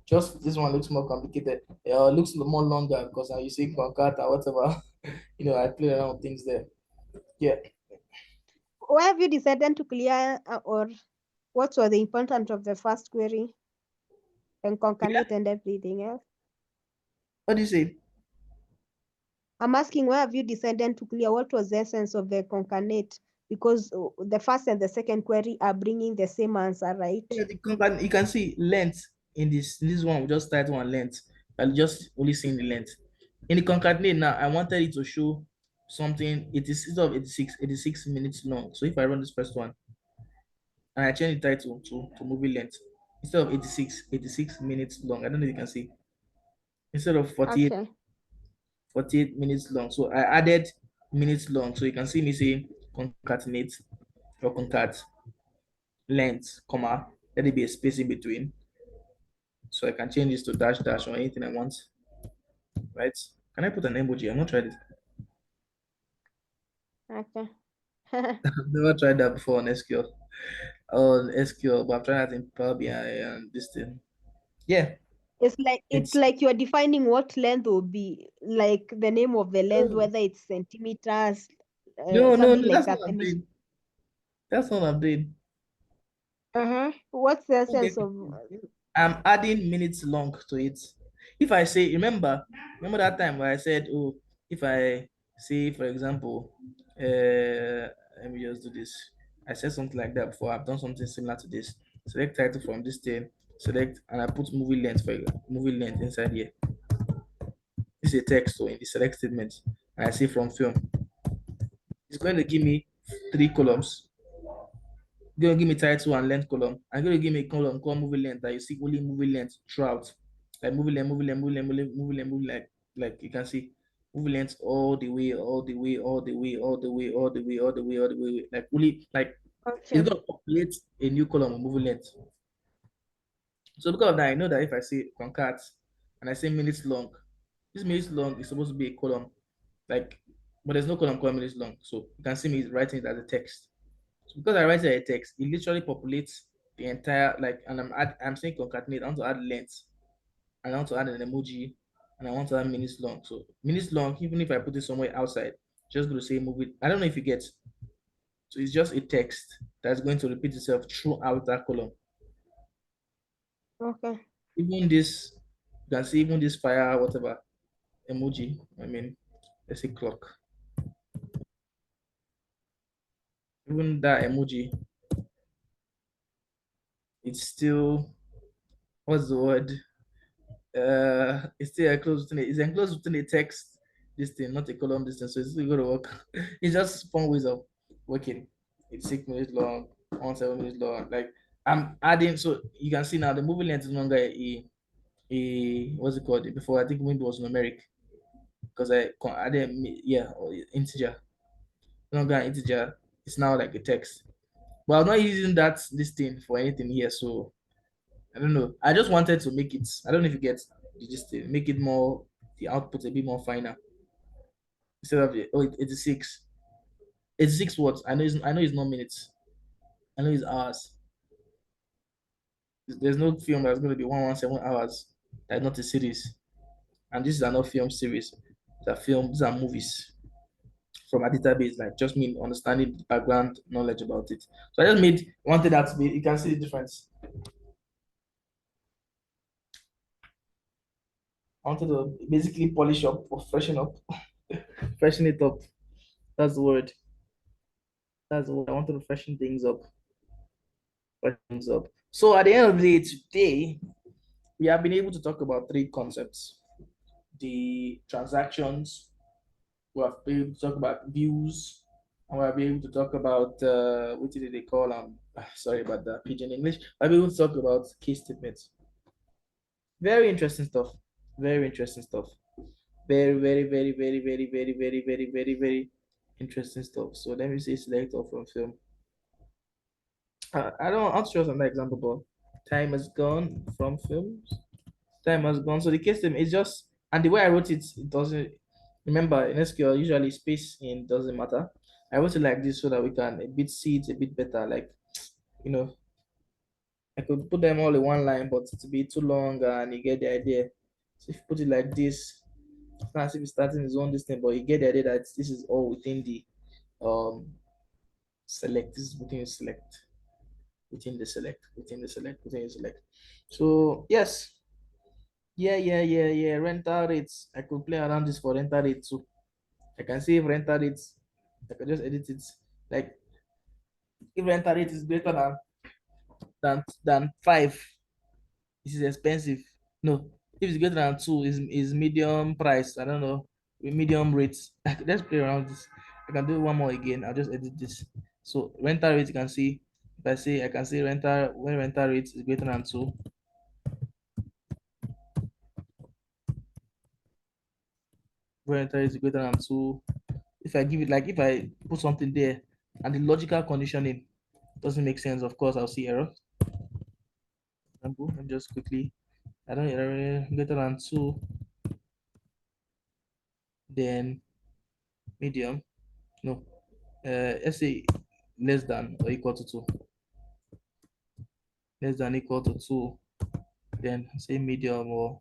Just this one looks more complicated. It looks more longer because now you see concat or whatever. I play around with things there. Yeah. Why have you decided to clear or what was the importance of the first query and Yeah. concatenate and everything else? What do you say? I'm asking why have you decided to clear what was the essence of the concatenate? Because the first and the second query are bringing the same answer, right? Yeah, the concat, you can see length in this one. We just title one length. I'll just only seeing the length. In the concatenate now, I wanted it to show something. It is instead of 86 minutes long. So if I run this first one and I change the title to movie length, instead of 86 minutes long. I don't know if you can see. Instead of 48, Okay. 48 minutes long. So I added minutes long. So you can see me say concatenate. or concat length, comma, let it be a space in between. So I can change this to dash dash or anything I want, right? Can I put an emoji? I've not tried it. Okay. I've never tried that before on SQL. On SQL, but I've tried that in Power BI and this thing. Yeah, It's it's like you're defining what length will be, like the name of the length, no, whether it's centimeters, no. something like That's that. not what I'm And it's doing. That's not what I'm doing. what's the Don't essence get of confused. I'm adding minutes long to it. If I say, remember that time where I said, oh, if I say, for example, let me just do this. I said something like that before. I've done something similar to this. Select title from this thing, select, and I put movie length for movie length inside here. This is a text, so in the select statement, and I say from film. It's going to give me three columns. Going to give me title and length column. I'm going to give me a column called movie length that you see only movie length throughout. Like movie length, movie length, movie length, movie length, movie length, movie length, like you can see movie length all the way, all the way, all the way, all the way, all the way, all the way, all the way. Like only like it's okay. gonna populate a new column of movie length. So because of that, I know that if I say concat and I say minutes long, this minutes long is supposed to be a column. Like, but there's no column called minutes long. So you can see me writing it as a text. So because I write it as a text, it literally populates the entire like, and I'm saying concatenate. I want to add length, and I want to add an emoji, and I want to add minutes long. So minutes long, even if I put it somewhere outside, just going to say movie. I don't know if you get. So it's just a text that's going to repeat itself throughout that column. Okay. Even this, you can see even this fire, whatever emoji. I mean, let's say clock. Even that emoji, it's still what's the word? It's still enclosed within a text. This thing, not a column. This thing, so it's still going to work. It's just fun ways of working. It's 6 minutes long, 7 minutes long. Like I'm adding, so you can see now the movie length is no longer a what's it called? Before I think maybe it was numeric because added yeah or integer. No longer an integer. It's now like a text. But I'm not using this thing for anything here, so I don't know. I just wanted to make it. I don't know if you get just make it more the output a bit more finer instead of 86. 86 watts. I know it's not minutes. I know it's hours. There's no film that's going to be 117 hours. That's not a series. And this is not film series. These are movies from a database. Like just me understanding the background knowledge about it. So I just wanted that to be. You can see the difference. I wanted to basically polish up or freshen up, freshen it up. That's the word. That's what I wanted to freshen things up. Freshen things up. So at the end of the day, today we have been able to talk about three concepts: the transactions. We have been able to talk about views, and we have been able to talk about what did they call sorry about that pigeon English. I've been able to talk about case statements. Very interesting stuff. Very interesting stuff. Very, very, very, very, very, very, very, very, very, very interesting stuff. So let me say select all from film. I don't. I'll show some example, but time has gone from films. Time has gone. So the case name is just, and the way I wrote it, it doesn't. Remember, in SQL, usually space in doesn't matter. I wrote it like this so that we can a bit see it a bit better. Like, you know, I could put them all in one line, but to be too long and you get the idea. So if you put it like this, it's not as if it's starting its own this thing, but you get the idea that this is all within the um select. This is within the select. Within the select, within the select, within the select. So yes, yeah. Rental rates. I could play around this for rental rates too. I can see if rental rates. I can just edit it. Like if rental rate is greater than 5, this is expensive. No, if it's greater than 2, is medium price. I don't know, with medium rates. Let's play around this. I can do one more again. I'll just edit this. So rental rate, you can see. If I say I can say rental when rental rate is greater than 2, when rental rate is greater than 2. If I give it like if I put something there and the logical conditioning, doesn't make sense, of course, I'll see error. Example, let me just quickly, I don't error greater than 2, then medium, no, let's say less than or equal to 2, less than equal to 2, then say medium or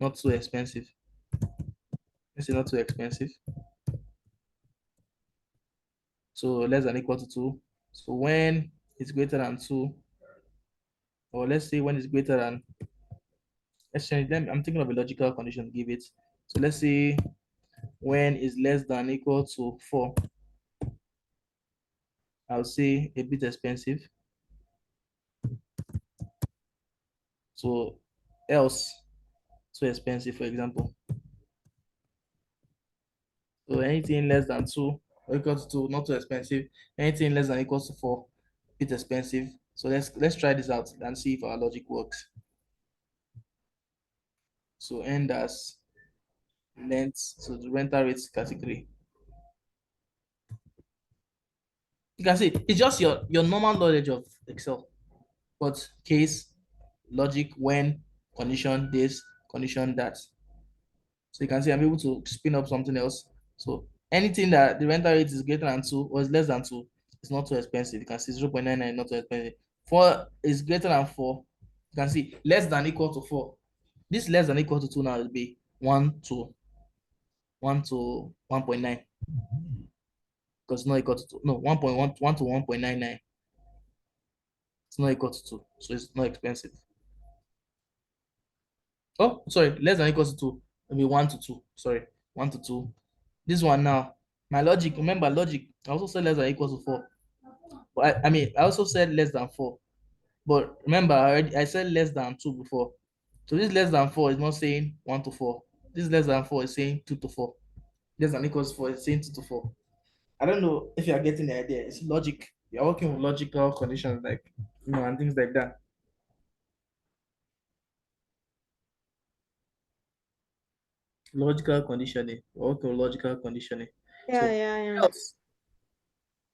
not too expensive. Let's say not too expensive. So less than equal to 2. So when it's greater than 2, or let's say when it's greater than, let's change them. I'm thinking of a logical condition, give it. So let's say when it's less than equal to 4, I'll say a bit expensive. So else too expensive, for example. So anything less than 2 or equal to 2, not too expensive. Anything less than equal to 4, bit expensive. So let's try this out and see if our logic works. So end as length, so the rental rates category. You can see it's just your normal knowledge of Excel, but case, logic, when, condition, this, condition, that. So you can see I'm able to spin up something else. So anything that the rental rate is greater than 2 or is less than 2, it's not too expensive. You can see 0.99 not too expensive. 4 is greater than 4. You can see less than equal to 4. This less than equal to 2 now will be 1 to 1.9. Because it's not equal to 2. No, 1.1 to 1.99. It's not equal to 2. So it's not expensive. Oh, sorry, less than equal to 2. Maybe 1 to 2. Sorry, 1 to 2. This one now, my logic, remember logic, I also said less than equal to 4. But I mean, I also said less than 4. But remember, I said less than 2 before. So this less than 4 is not saying 1 to 4. This less than 4 is saying 2 to 4. Less than equals 4 is saying 2 to 4. I don't know if you are getting the idea. It's logic. You're working with logical conditions like, and things like that. Logical conditioning. We're working with logical conditioning. Yeah, So yeah. else.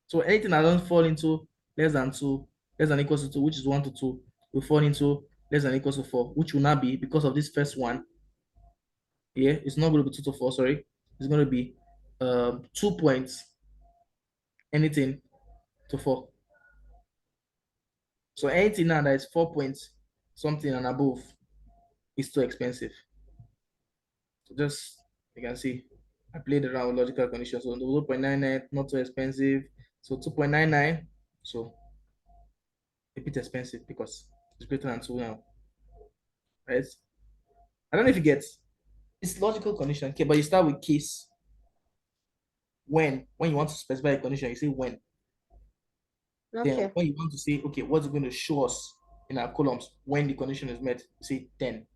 So anything that doesn't fall into less than 2, less than equals to 2, which is 1 to 2, will fall into less than equals to 4, which will not be, because of this first one. Yeah, it's not going to be 2 to 4, sorry. It's going to be 2 points, anything to 4. So anything now that is 4 points, something and above, is too expensive. So just, you can see, I played around with logical conditions. So 0.99, not too expensive. So 2.99, so a bit expensive because it's greater than 2 now, right? I don't know if you get, it's logical condition, okay, but you start with case. When you want to specify a condition, you say when. Then Okay. when you want to say, okay, what's going to show us in our columns when the condition is met, you say then.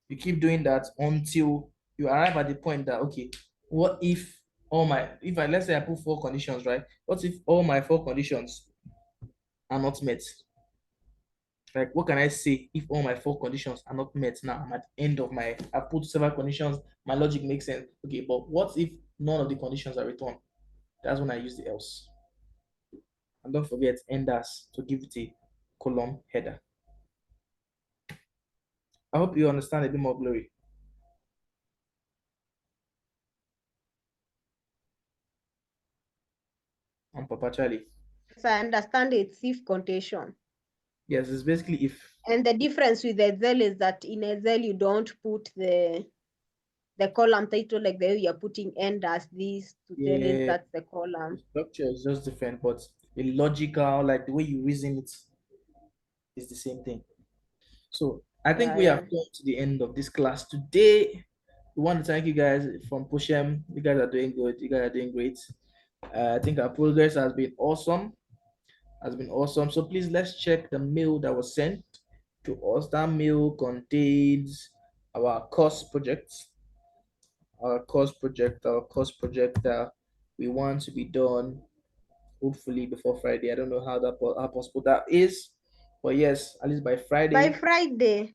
You keep doing that until you arrive at the point that, okay, what if let's say I put 4 conditions, right? What if all my 4 conditions are not met? Like, what can I say if all my 4 conditions are not met? Now I'm at the end of I put several conditions, my logic makes sense. Okay, but what if none of the conditions are returned? That's when I use the else. And don't forget enders to give it a column header. I hope you understand a bit more, Glory. And Papa Charlie. So I understand it's if condition. Yes, it's basically if. And the difference with Excel is that in Excel you don't put the column title like the way you're putting end as this to tell us Yeah, that's the the column. structure is just different, but the logical, like the way you reason it, is the same thing. So I think Yeah, we have yeah. come to the end of this class today. We want to thank you guys from Poshem. You guys are doing good. You guys are doing great. I think our progress has been awesome. So please let's check the mail that was sent to us. That mail contains our course project, that we want to be done hopefully before Friday. I don't know how possible that is, but yes, at least by By Friday. Friday.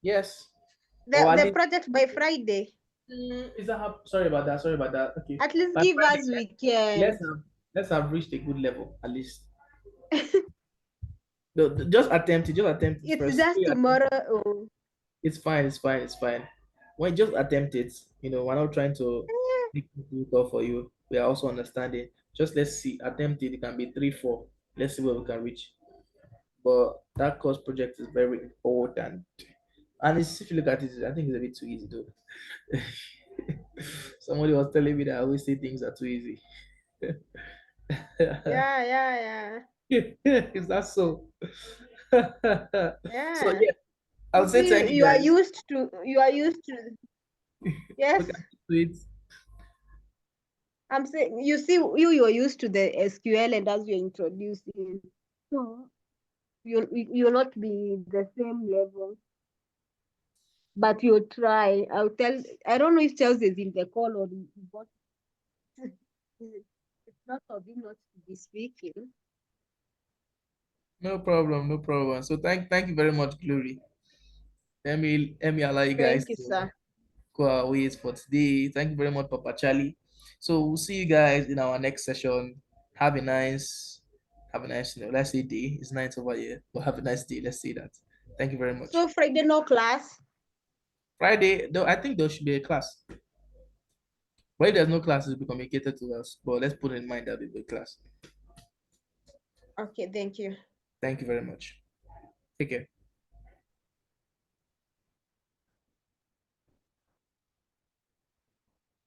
Yes, or at The least. project by Friday. Is that how? Sorry about that. Okay. At least By give Friday, us let's weekend. have let's have reached a good level at least. No, just attempt it. Just attempt it It's first. just tomorrow. Oh. It's fine. It's fine. It's fine. When just attempt it, we're not trying to make it difficult for you. We are also understanding. Just let's see. Attempt it. It can be 3, 4. Let's see where we can reach. But that course project is very important. And if you look at it, I think it's a bit too easy though. Somebody was telling me that I always say things are too easy. Yeah, yeah, Is that so? So yeah. yeah, I'll You say see, thank you guys. you are used to, We yes. can do it. I'm saying, you see, you're used to the SQL, and as you're introducing, so you'll not be the same level, but you'll try. I don't know if Chelsea is in the call or what. It's not of him not to be speaking. No problem, no problem. So thank you very much, Glory. Let me allow you guys Thank you, to sir. go our ways for today. Thank you very much, Papa Charlie. So we'll see you guys in our next session. Have a nice, let's say day. It's night over here, but have a nice day. Let's say that. Thank you very much. So Friday, no class. Friday, though, I think there should be a class. But if there's no class, it'll be communicated to us. But let's put in mind that there'll be a class. Okay, thank you. Thank you very much. Take care.